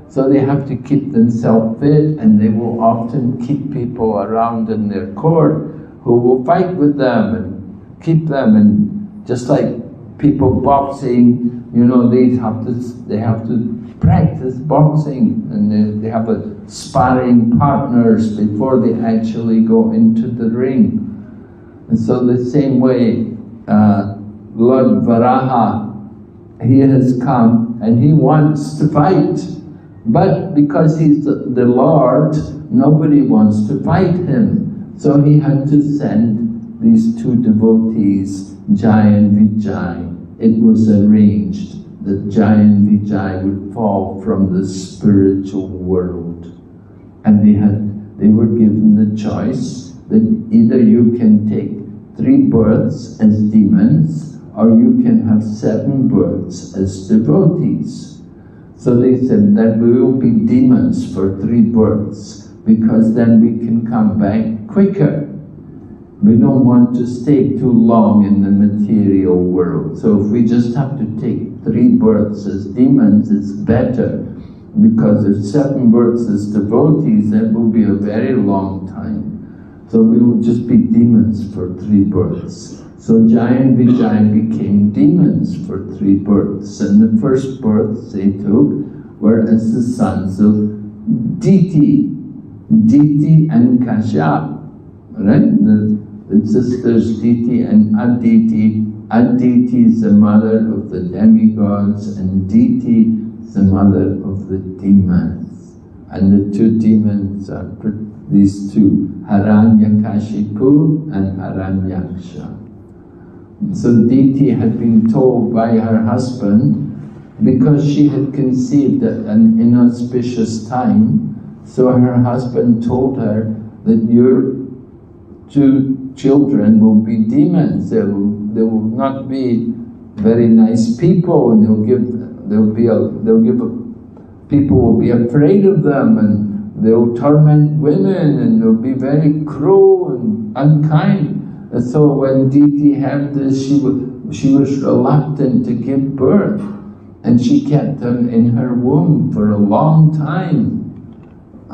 So they have to keep themselves fit, and they will often keep people around in their court who will fight with them and keep them. And just like people boxing, you know, they have to practice boxing, and they have a sparring partners before they actually go into the ring. And so the same way, Lord Varaha, he has come and he wants to fight, but because he's the Lord, nobody wants to fight him. So he had to send these two devotees, Jai and Vijay. It was arranged that Jai and Vijay would fall from the spiritual world. And they were given the choice that either you can take 3 births as demons, or you can have 7 births as devotees. So they said that we will be demons for 3 births, because then we can come back quicker. We don't want to stay too long in the material world. So if we just have to take 3 births as demons, it's better. Because if 7 births as devotees, that will be a very long time. So we will just be demons for 3 births. So Jai and Vijay became demons for 3 births. And the first births they took were as the sons of Diti and Kashyap. Right? The sisters Diti and Aditi. Aditi is the mother of the demigods, and Diti is the mother of the demons. And the 2 demons are these 2, Hiranyakashipu and Hiranyaksha. So Diti had been told by her husband, because she had conceived at an inauspicious time, so her husband told her that your 2 children will be demons. They will not be very nice people, and people will be afraid of them, and they'll torment women, and they'll be very cruel and unkind. And so when Diti heard this, she was reluctant to give birth, and she kept them in her womb for a long time,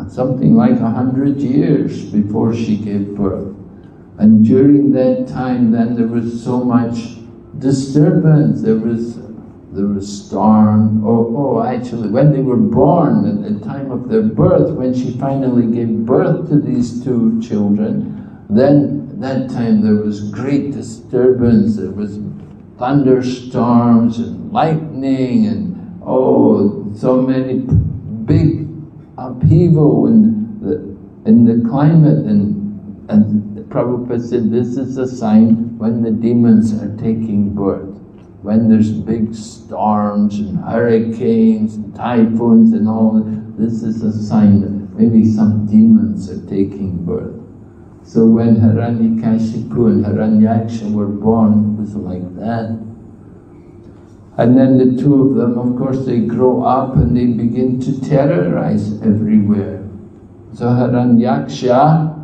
something like 100 years before she gave birth. And during that time, then there was so much disturbance. There was storm. Actually, when they were born, at the time of their birth, when she finally gave birth to these 2 children, then at that time there was great disturbance. There was thunderstorms and lightning, and so many big upheaval in the climate. And Prabhupada said this is a sign when the demons are taking birth. When there's big storms and hurricanes and typhoons and all, this is a sign that maybe some demons are taking birth. So when Hiranyakashipu and Hiranyaksha were born, it was like that. And then the 2 of them, of course, they grow up and they begin to terrorize everywhere. So Hiranyaksha,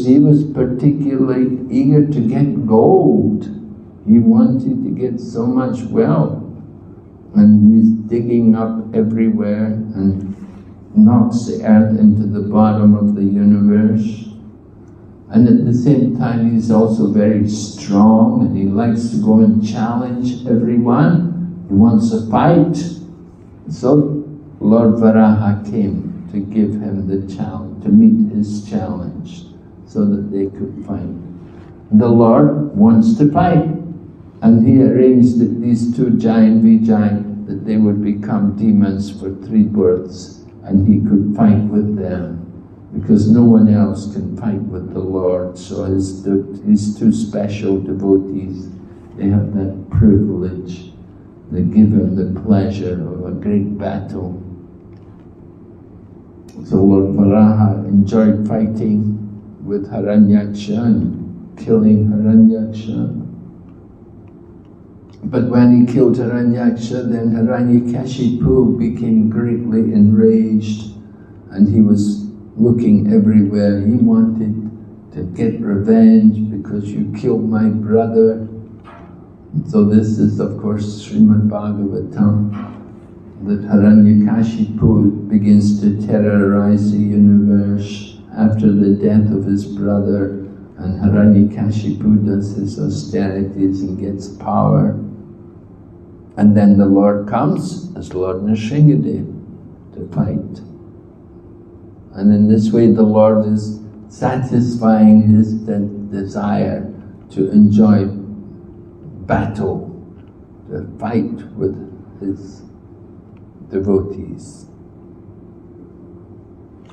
he was particularly eager to get gold. He wanted to get so much wealth, and he's digging up everywhere and knocks the earth into the bottom of the universe. And at the same time, he's also very strong, and he likes to go and challenge everyone. He wants a fight. So Lord Varaha came to give him the challenge, to meet his challenge, so that they could fight. The Lord wants to fight, and he arranged that these 2 Jai and Vijay, that they would become demons for 3 births, and he could fight with them, because no one else can fight with the Lord. So his 2 special devotees, they have that privilege. They give him the pleasure of a great battle. So Lord Varaha enjoyed fighting with Hiranyaksha and killing Hiranyaksha. But when he killed Hiranyaksha, then Hiranyakashipu became greatly enraged, and he was looking everywhere. He wanted to get revenge because you killed my brother. So this is, of course, Srimad Bhagavatam, that Hiranyakashipu begins to terrorize the universe after the death of his brother, and Hiranyakashipu does his austerities and gets power. And then the Lord comes as Lord Nrsimhadev to fight. And in this way the Lord is satisfying his desire to enjoy battle, to fight with his devotees.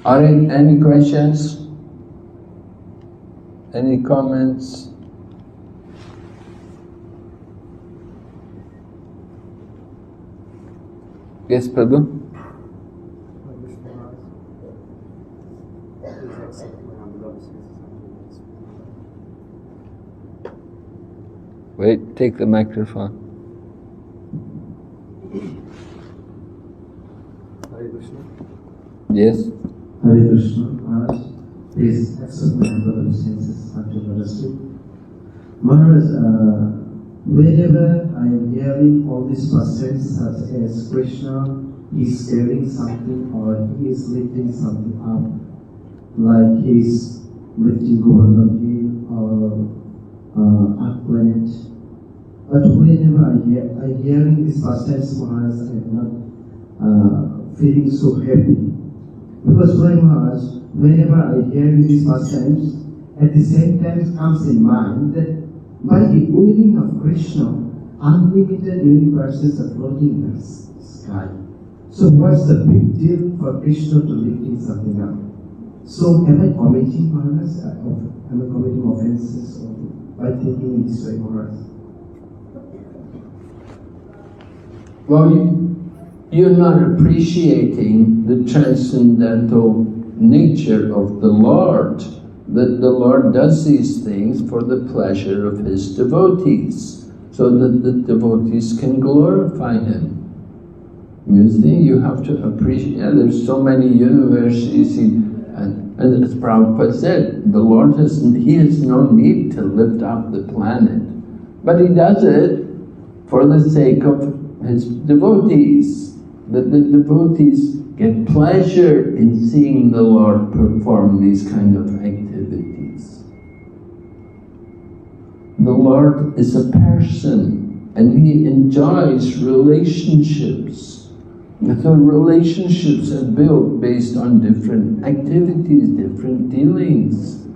Alright, any questions? Any comments? Yes, Prabhu? Wait, take the microphone. Hare Krishna. Yes? Hare Krishna. Maharaj, please accept my humble obeisances unto Narasimha. Maharaj, whenever I am hearing all these verses such as Krishna is carrying something or he is lifting something up, like he is lifting Govardhan Hill or Earth planet. But whenever I hearing these verses, Maharaj, I am not feeling so happy. Because why, Maharaj, whenever I hear these verses, at the same time comes in mind that by the willing of Krishna, unlimited universes are floating in the sky. So what's the big deal for Krishna to lifting something up? So am I committing, Maharaj? Am I committing offenses by thinking in this way, Maharaj? Well, you're not appreciating the transcendental nature of the Lord. That the Lord does these things for the pleasure of His devotees, so that the devotees can glorify Him. You see, you have to appreciate, there's so many universities, and as Prabhupada said, the Lord He has no need to lift up the planet, but He does it for the sake of His devotees, that the devotees get pleasure in seeing the Lord perform these kind of activities. The Lord is a person and He enjoys relationships. So relationships are built based on different activities, different dealings.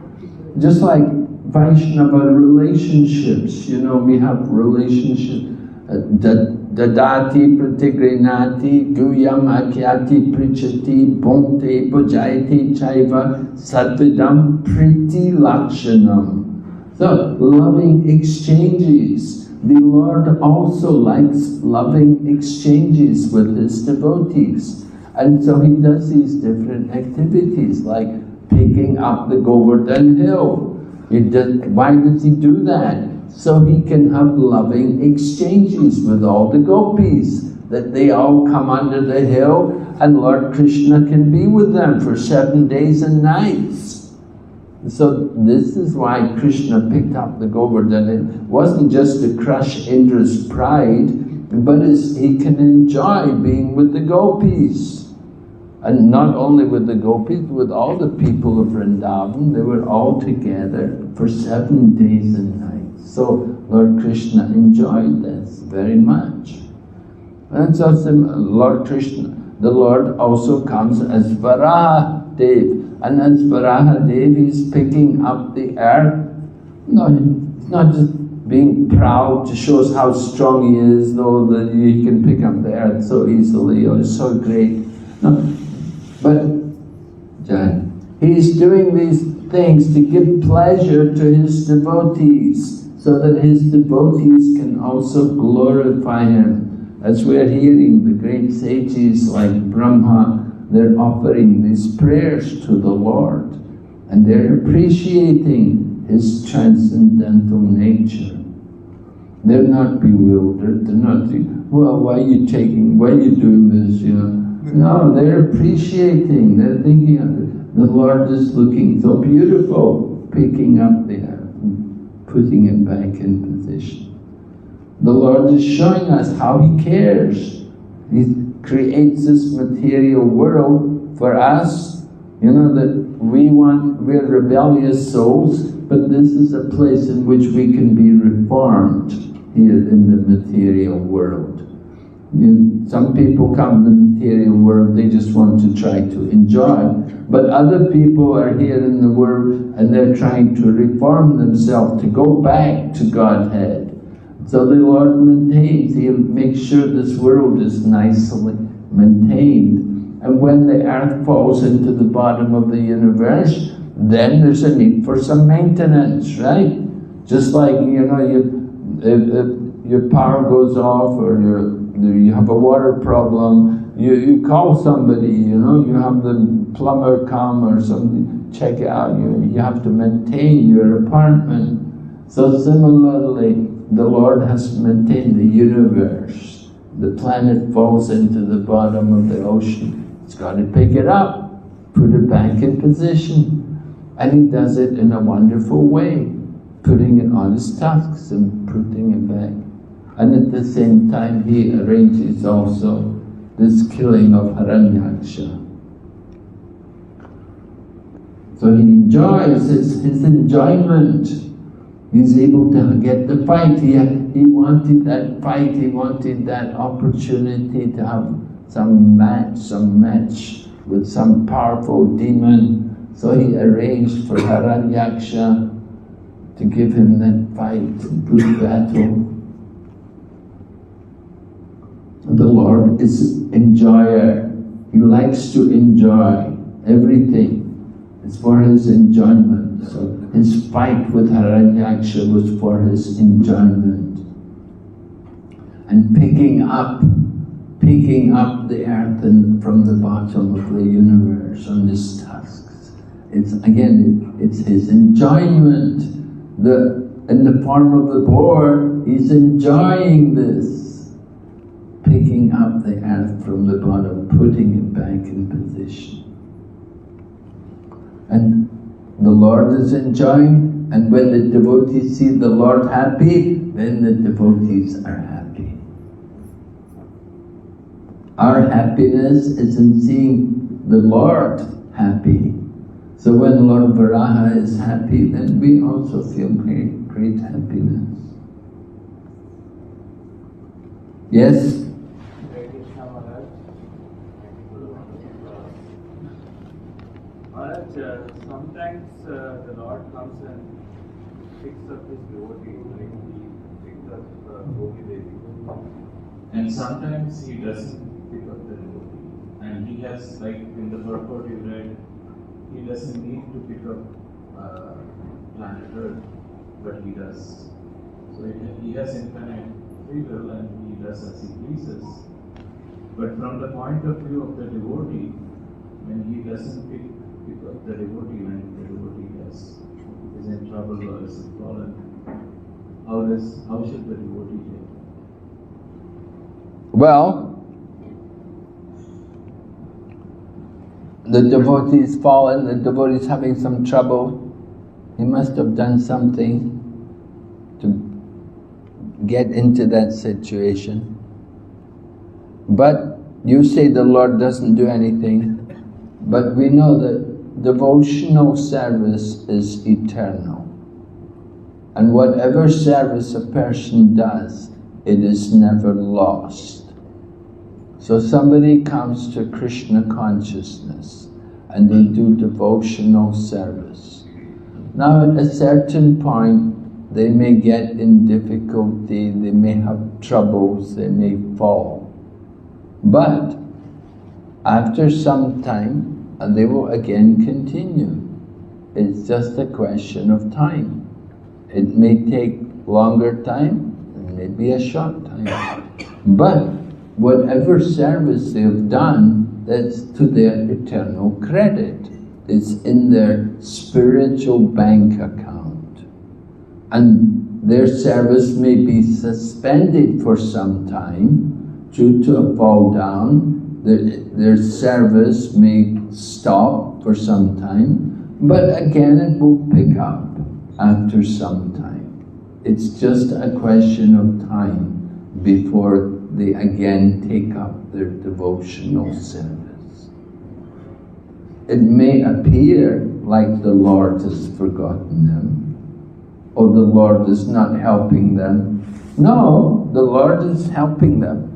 Just like Vaishnava relationships, we have relationships, Dadati pratigrinati guyam akyati prichati bhonte bhujayati chaiva sadvidam priti lakshanam. So, loving exchanges. The Lord also likes loving exchanges with His devotees. And so He does these different activities like picking up the Govardhan Hill. Why does He do that? So He can have loving exchanges with all the gopis, that they all come under the hill and Lord Krishna can be with them for 7 days and nights. So this is why Krishna picked up the Govardhan. It wasn't just to crush Indra's pride, but he can enjoy being with the gopis. And not only with the gopis, with all the people of Vrindavan, they were all together for 7 days and nights. So Lord Krishna enjoyed this very much. And so Lord Krishna, the Lord also comes as Varaha Dev. And as Varaha Dev, He's picking up the earth. No, it's not just being proud to show us how strong He is, though that He can pick up the earth so easily, or is so great. No, but He's doing these things to give pleasure to His devotees, so that His devotees can also glorify Him. As we are hearing, the great sages like Brahma, they're offering these prayers to the Lord, and they're appreciating His transcendental nature. They're not bewildered, they're not thinking, well, why are you doing this, No, they're appreciating, they're thinking, the Lord is looking so beautiful, picking up the earth, putting it back in position. The Lord is showing us how He cares. He creates this material world for us, that we're rebellious souls, but this is a place in which we can be reformed here in the material world. Some people come to the material world, they just want to try to enjoy, but other people are here in the world and they're trying to reform themselves to go back to Godhead. So the Lord maintains, He'll make sure this world is nicely maintained. And when the earth falls into the bottom of the universe, then there's a need for some maintenance, right? Just like, if your power goes off or you have a water problem, you call somebody, you have the plumber come or something, check out, you have to maintain your apartment. So similarly, the Lord has maintained the universe. The planet falls into the bottom of the ocean. It's got to pick it up, put it back in position. And he does it in a wonderful way, putting it on his tusks and putting it back. And at the same time, he arranges also this killing of Hiranyaksha. So he enjoys his enjoyment. He's able to get the fight. He wanted that fight, he wanted that opportunity to have some match with some powerful demon. So he arranged for Hiranyaksha to give him that fight, good battle. The Lord is enjoyer. He likes to enjoy everything. It's for his enjoyment. So his fight with Hiranyaksha was for his enjoyment. And picking up the earth from the bottom of the universe on his tusks. It's his enjoyment. In the form of the boar, he's enjoying this. Picking up the earth from the bottom, putting it back in position. And the Lord is enjoying, and when the devotees see the Lord happy, then the devotees are happy. Our happiness is in seeing the Lord happy. So when Lord Varaha is happy, then we also feel great happiness. Yes? Sometimes the Lord comes and picks up his devotee, like he picked up Gopi Devi. And sometimes he doesn't pick up the devotee. And he has, like in the purport you read, he doesn't need to pick up planet Earth, but he does. So he has infinite free will and he does as he pleases. But from the point of view of the devotee, when he doesn't pick up the devotee, when the devotee is in trouble or is fallen, how should the devotee take it? Well, the devotee is fallen, the devotee is having some trouble. He must have done something to get into that situation. But you say the Lord doesn't do anything, but we know that devotional service is eternal. And whatever service a person does, it is never lost. So somebody comes to Krishna consciousness and they do devotional service. Now at a certain point, they may get in difficulty, they may have troubles, they may fall. But after some time, they will again continue. It's just a question of time. It may take longer time, it may be a short time. But whatever service they've done, that's to their eternal credit. It's in their spiritual bank account. And their service may be suspended for some time due to a fall down. Their service may stop for some time, but again it will pick up after some time. It's just a question of time before they again take up their devotional service. It may appear like the Lord has forgotten them, or the Lord is not helping them. No, the Lord is helping them.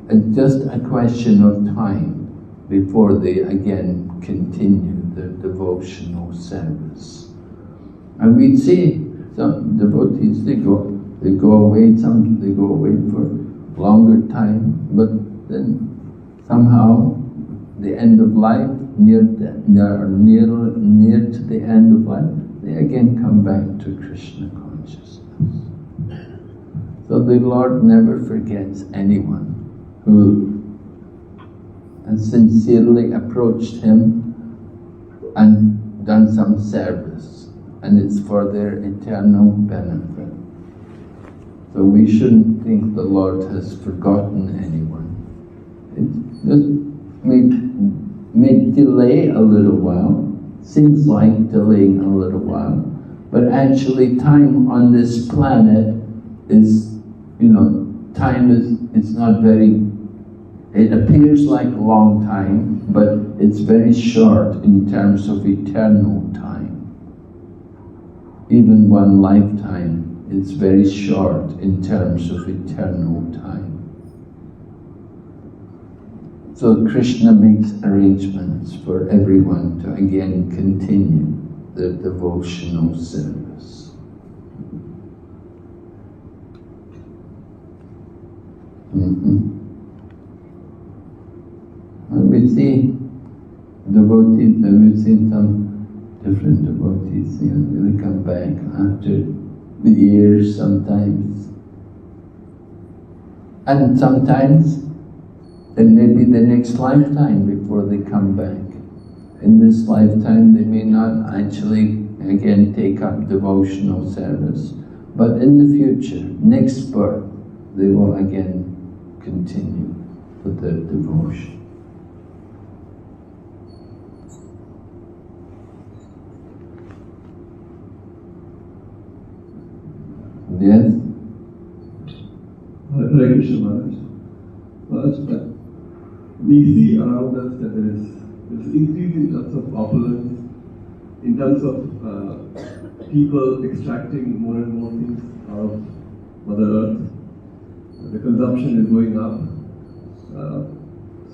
It's just a question of time before they again continue their devotional service. And we see some devotees, they go away, some they go away for longer time, but then somehow the end of life, near to the end of life, they again come back to Krishna consciousness. So the Lord never forgets anyone who has sincerely approached Him and done some service, and it's for their eternal benefit. So we shouldn't think the Lord has forgotten anyone. It just may delay a little while, seems like delaying a little while, but actually time on this planet is, time is not very, it appears like a long time, but it's very short in terms of eternal time. Even one lifetime is very short in terms of eternal time. So Krishna makes arrangements for everyone to again continue their devotional service. And we see devotees, and we've seen some different devotees, they come back after the years sometimes. And sometimes it may be the next lifetime before they come back. In this lifetime they may not actually again take up devotional service, but in the future, next birth, they will again continue with their devotion. Yes? Hare Krishna Maharaj. Maharaj, we see around us that there is increase in terms of opulence, in terms of people extracting more and more things out of Mother Earth. The consumption is going up.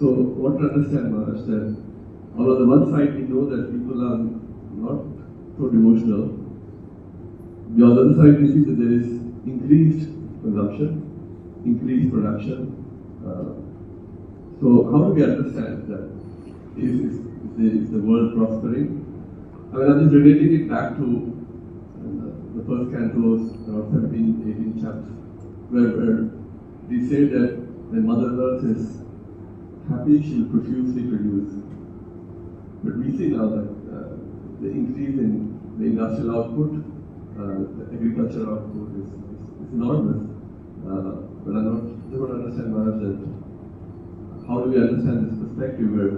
So what to understand, Maharaj, that on the one side we know that people are not so devotional. The other side we see that there is increased consumption, increased production. So how do we understand that? Is the world prospering? I mean, I'm just relating it back to the first cantos, around 17, 18 chapters, where we say that when Mother Earth is happy, she'll profusely produce. But we see now that the increase in the industrial output, the agricultural output is enormous. But I don't understand, Maharaj, that how do we understand this perspective where?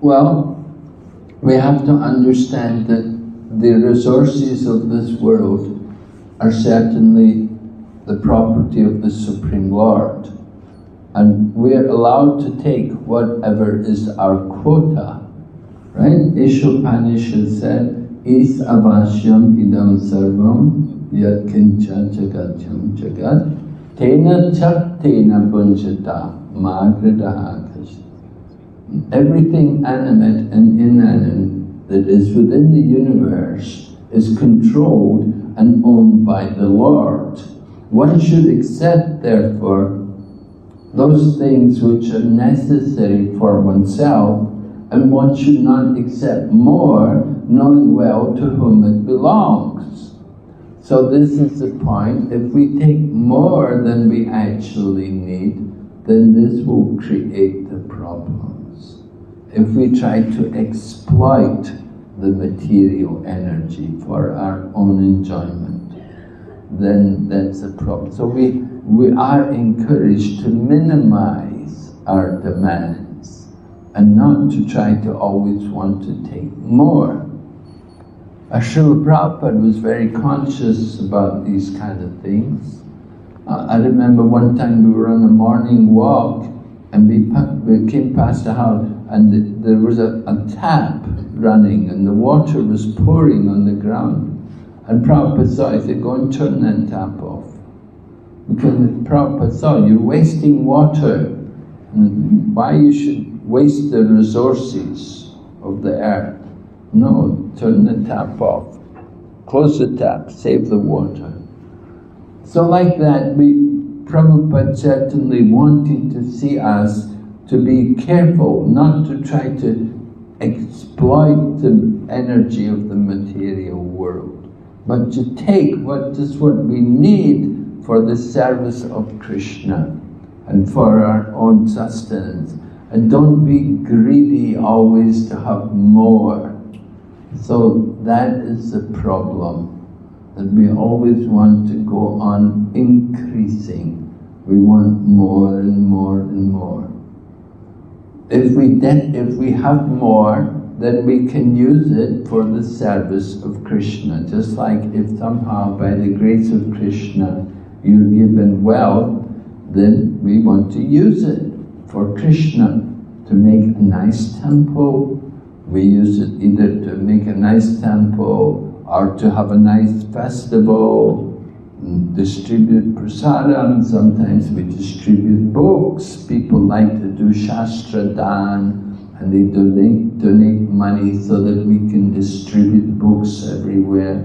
Well, we have to understand that the resources of this world are certainly the property of the Supreme Lord. And we are allowed to take whatever is our quota, right? Ishopanishad said, Is avasyam idam sarvam yat kincha jagatyam jagat tena chak tena bunjata magradaha kash. Everything animate and inanimate that is within the universe is controlled and owned by the Lord. One should accept, therefore, those things which are necessary for oneself, and one should not accept more, knowing well to whom it belongs. So this is the point. If we take more than we actually need, then this will create the problems. If we try to exploit the material energy for our own enjoyment, then that's a problem. So we are encouraged to minimize our demands and not to try to always want to take more. Srila Prabhupada was very conscious about these kind of things. I remember one time we were on a morning walk and we came past a house and there was a tap running and the water was pouring on the ground. And Prabhupada saw, he said, go and turn that tap off. Because Prabhupada saw, you're wasting water. And why you should waste the resources of the earth? No, turn the tap off. Close the tap, save the water. So like that, Prabhupada certainly wanted to see us to be careful, not to try to exploit the energy of the material world, but to take what we need for the service of Krishna and for our own sustenance. And don't be greedy always to have more. So that is the problem, that we always want to go on increasing. We want more and more and more. If we have more, then we can use it for the service of Krishna. Just like if somehow by the grace of Krishna you're given wealth, then we want to use it for Krishna, to make a nice temple. We use it either to make a nice temple or to have a nice festival, distribute prasadam. Sometimes we distribute books. People like to do Shastra Dan, and they donate money so that we can distribute books everywhere.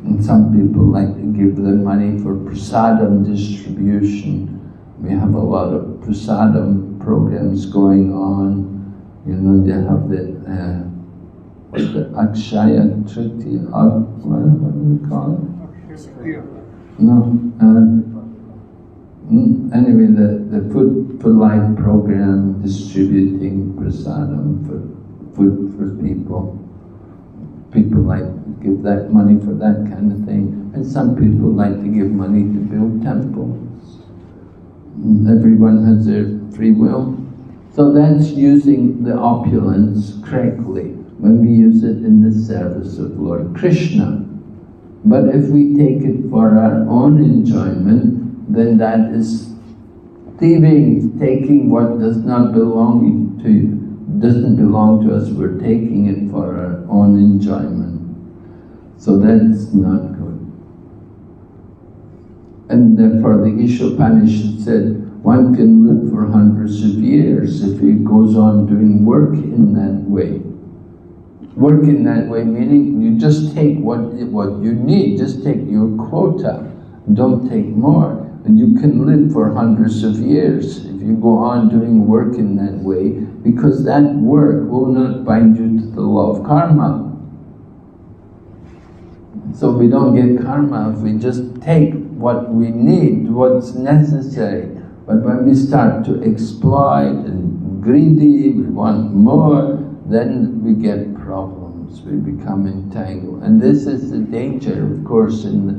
And some people like to give their money for prasadam distribution. We have a lot of prasadam programs going on. You know, they have the Akshaya Tritiya, what do we call it? No, anyway, the Food for Life program, distributing prasadam for food for people. People like to give that money for that kind of thing. And some people like to give money to build temples. Everyone has their free will. So that's using the opulence correctly, when we use it in the service of Lord Krishna. But if we take it for our own enjoyment, then that is thieving, taking what does not belong to you, doesn't belong to us, we're taking it for our own enjoyment. So that's not good. And therefore the Ishopanishad said, one can live for hundreds of years if he goes on doing work in that way. Work in that way meaning you just take what you need, just take your quota, don't take more. And you can live for hundreds of years if you go on doing work in that way, because that work will not bind you to the law of karma. So we don't get karma if we just take what we need, what's necessary. But when we start to exploit and greedy, we want more, then we get problems, we become entangled. And this is the danger, of course, in the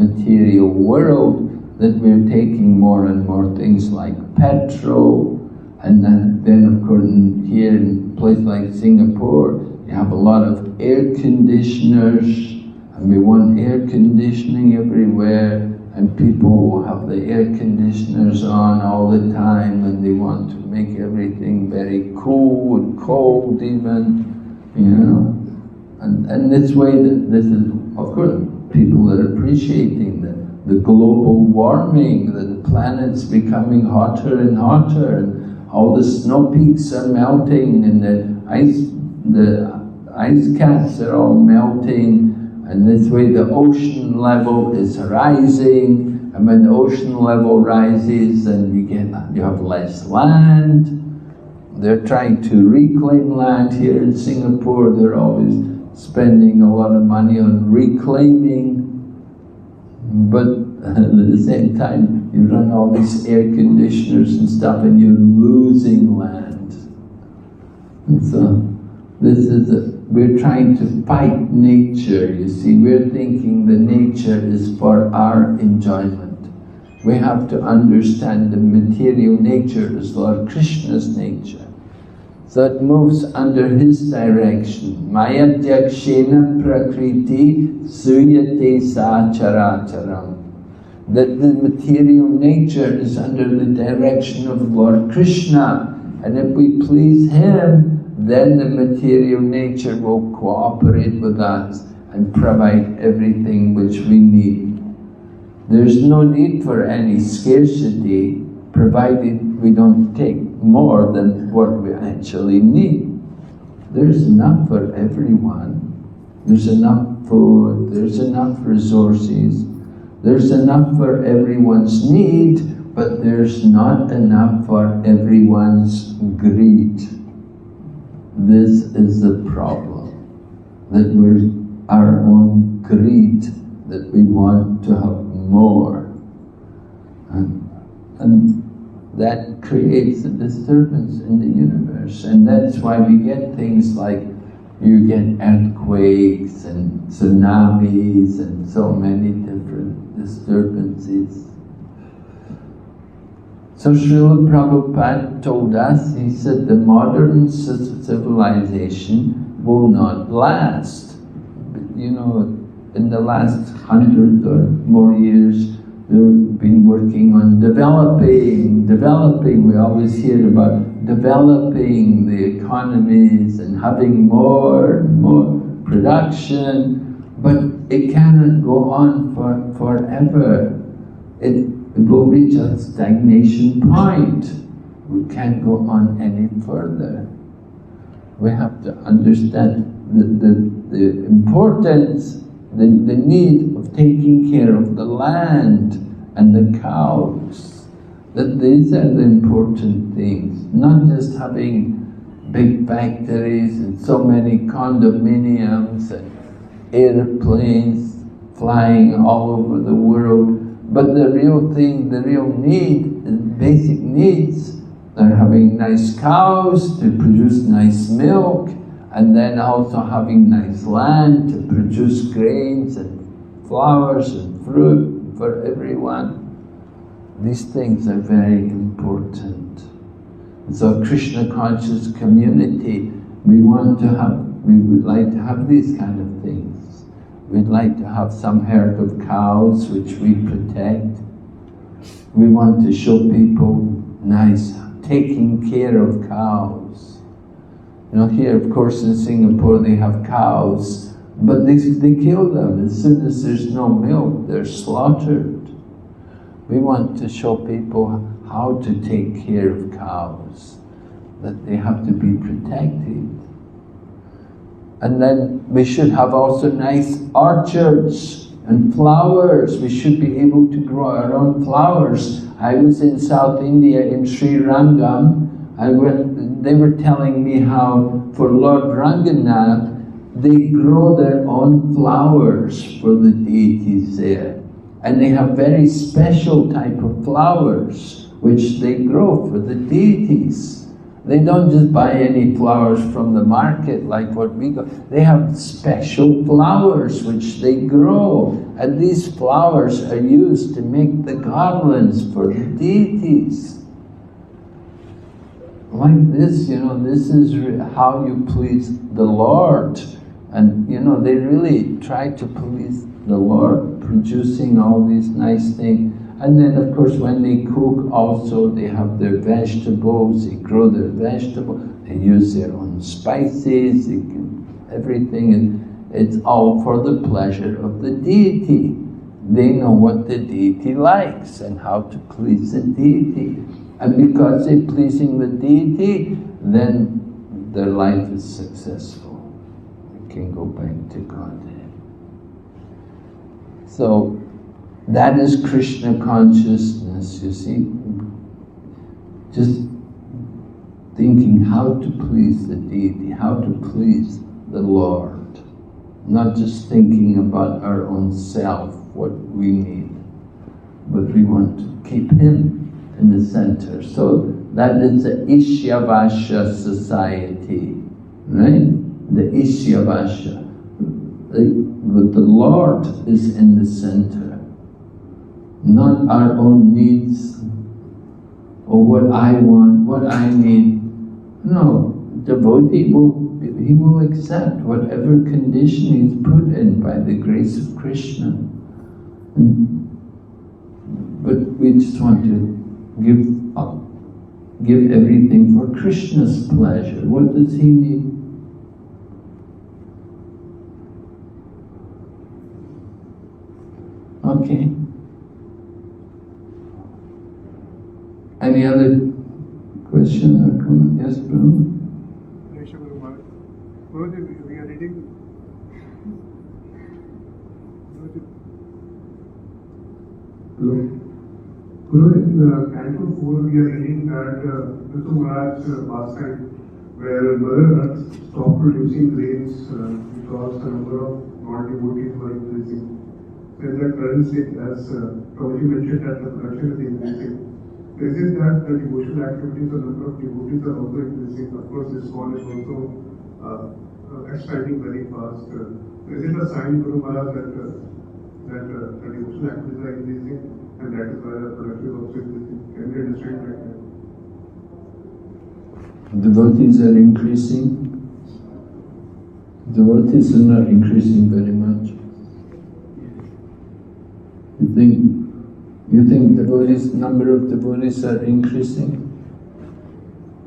material world, that we're taking more and more things like petrol, and then of course here in a place like Singapore, you have a lot of air conditioners, and we want air conditioning everywhere, and people will have the air conditioners on all the time, and they want to make everything very cool and cold even, you know. And this way, this is, of course, people are appreciating the global warming, that the planet's becoming hotter and hotter, and all the snow peaks are melting, and the ice caps are all melting, and this way the ocean level is rising, and when the ocean level rises, then you have less land. They're trying to reclaim land here in Singapore. They're always spending a lot of money on reclaiming, but at the same time you run all these air conditioners and stuff, and you're losing land. And so we're trying to fight nature, you see. We're thinking the nature is for our enjoyment. We have to understand the material nature is Lord Krishna's nature. So it moves under his direction. Maya Jakshena Prakriti Suyate Sacharacharam. That the material nature is under the direction of Lord Krishna, and if we please him, then the material nature will cooperate with us and provide everything which we need. There's no need for any scarcity, provided we don't take more than what we actually need. There's enough for everyone. There's enough food, there's enough resources, there's enough for everyone's need, but there's not enough for everyone's greed. This is the problem, that we're our own greed, that we want to have more. And that creates a disturbance in the universe, and that's why we get things like you get earthquakes and tsunamis and so many different disturbances. So Srila Prabhupada told us, he said the modern civilization will not last. But, you know, in the last 100 or more years, they've been working on developing. We always hear about developing the economies and having more and more production, but it cannot go on forever. It will reach a stagnation point. We can't go on any further. We have to understand the importance, the need of taking care of the land and the cows. That these are the important things, not just having big factories and so many condominiums and airplanes flying all over the world. But the real thing, the real need, the basic needs are having nice cows to produce nice milk, and then also having nice land to produce grains and flowers and fruit for everyone. These things are very important. So Krishna conscious community, we would like to have these kind of things. We'd like to have some herd of cows which we protect. We want to show people nice taking care of cows. You know, here of course in Singapore they have cows, but they kill them. As soon as there's no milk, they're slaughtered. We want to show people how to take care of cows, that they have to be protected. And then we should have also nice orchards and flowers. We should be able to grow our own flowers. I was in South India in Sri Rangam, they were telling me how for Lord Ranganath, they grow their own flowers for the deities there. And they have very special type of flowers which they grow for the deities. They don't just buy any flowers from the market like what we go. They have special flowers which they grow, and these flowers are used to make the garlands for the deities. Like this, you know, this is how you please the Lord. And you know, they really try to please the Lord, producing all these nice things. And then of course when they cook also, they have their vegetables, they grow their vegetables, they use their own spices, everything, and it's all for the pleasure of the deity. They know what the deity likes and how to please the deity. And because they're pleasing the deity, then their life is successful. They can go back to Godhead. So that is Krishna consciousness, you see. Just thinking how to please the deity, how to please the Lord. Not just thinking about our own self, what we need, but we want to keep Him in the center. So that is the Ishyavasya society, right? The Ishyavasya. But the Lord is in the center, not our own needs or what I want, what I need. No, devotee he will accept whatever condition he's put in by the grace of Krishna. But we just want to give everything for Krishna's pleasure. What does he need? Okay. Any other question or comment? Yes, Prabhu? We are reading. Hello. Guru, in Canto 4 we are reading that Ritu Maharaj pastime where Mother Earth stopped producing rains because the number of non-devotees were increasing. So in the current state, as Prabhuji mentioned, that the production is increasing. Is it that the devotional activities, the number of devotees are also increasing? Of course, this one is also expanding very fast. Is it a sign, Guru Maharaj, that devotional activities are increasing and that is why the production is also increasing? Can we understand like that? Devotees are increasing. Devotees are not increasing very much. You think devotees, number of devotees are increasing?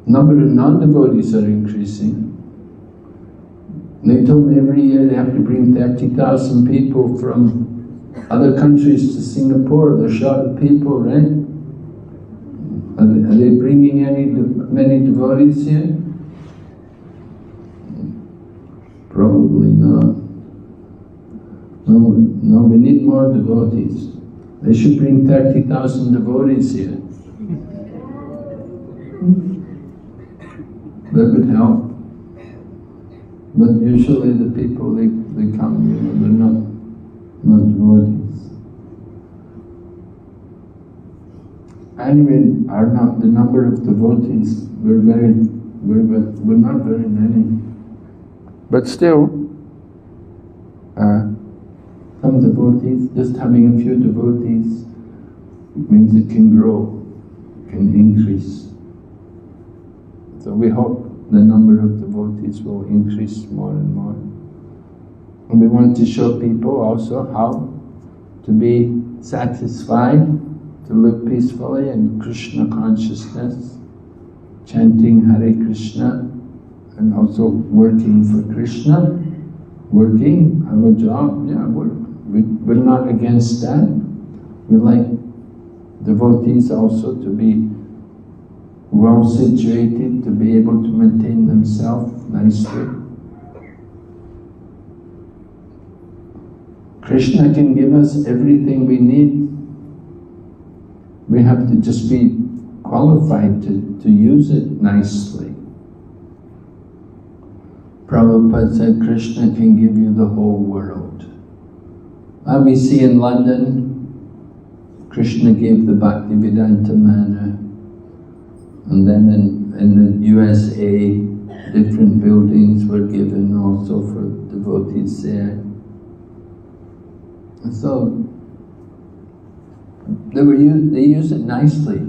Number of non-devotees are increasing. They told me every year they have to bring 30,000 people from other countries to Singapore. They're short of people, right? Are they bringing many devotees here? Probably not. No, we need more devotees. They should bring 30,000 devotees here. That would help. But usually the people, they come, they're not devotees. Anyway, the number of devotees, we're not very many. But still, some devotees, just having a few devotees means it can grow, can increase. So we hope the number of devotees will increase more and more. And we want to show people also how to be satisfied, to live peacefully in Krishna consciousness, chanting Hare Krishna, and also working for Krishna. Working, have a job, yeah, we're not against that. We like devotees also to be well situated, to be able to maintain themselves nicely. Krishna can give us everything we need. We have to just be qualified to use it nicely. Prabhupada said Krishna can give you the whole world. We see in London, Krishna gave the Bhaktivedanta manor. And then in the USA, different buildings were given also for devotees there. And so they use it nicely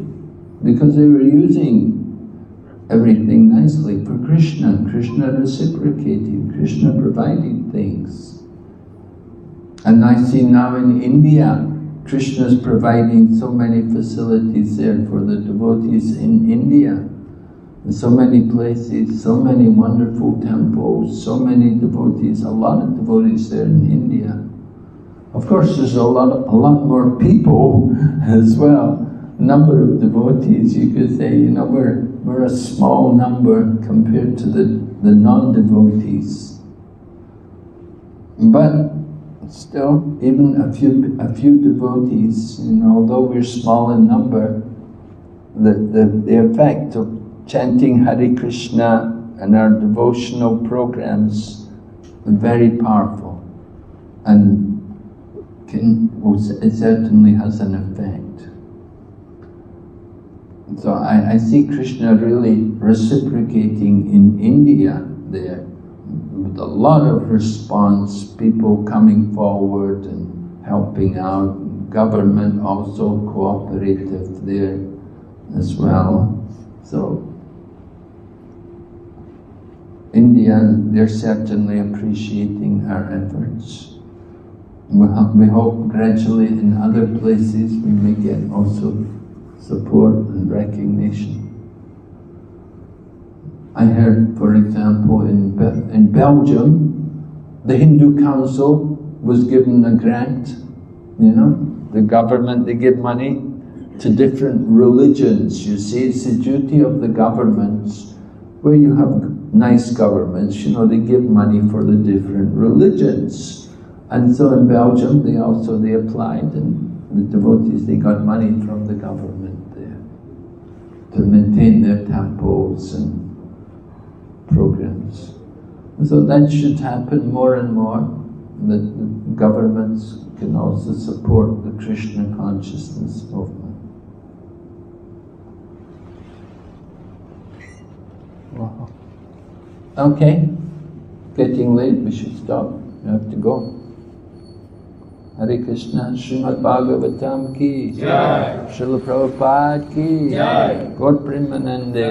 because they were using everything nicely for Krishna. Krishna reciprocated, Krishna provided things. And I see now in India, Krishna is providing so many facilities there for the devotees in India. So many places, so many wonderful temples, so many devotees, a lot of devotees there in India. Of course there's a lot more people as well. Number of devotees, you could say, we're a small number compared to the non-devotees. But still, even a few devotees, although we're small in number, the effect of chanting Hare Krishna and our devotional programs are very powerful, and it certainly has an effect. So I see Krishna really reciprocating in India there, with a lot of response, people coming forward and helping out, government also cooperative there as well. So India, they're certainly appreciating our efforts. We hope gradually in other places we may get also support and recognition. I heard, for example, in Belgium, the Hindu Council was given a grant. The government, they give money to different religions. You see, it's the duty of the governments, where you have nice governments, they give money for the different religions. And so in Belgium, they applied, and the devotees, they got money from the government there to maintain their temples and programs. And so that should happen more and more, that the governments can also support the Krishna consciousness movement. Wow. Okay. getting late, we should stop. We have to go. Hare Krishna, Srimad Bhagavatam ki Jai, Srila Prabhupada ki Jai, Gaur Premanande.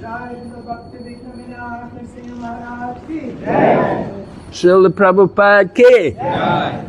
Jai Bhakti Vighna Vinasa Maharaj ki Jai. Srila Prabhupada ki Jai.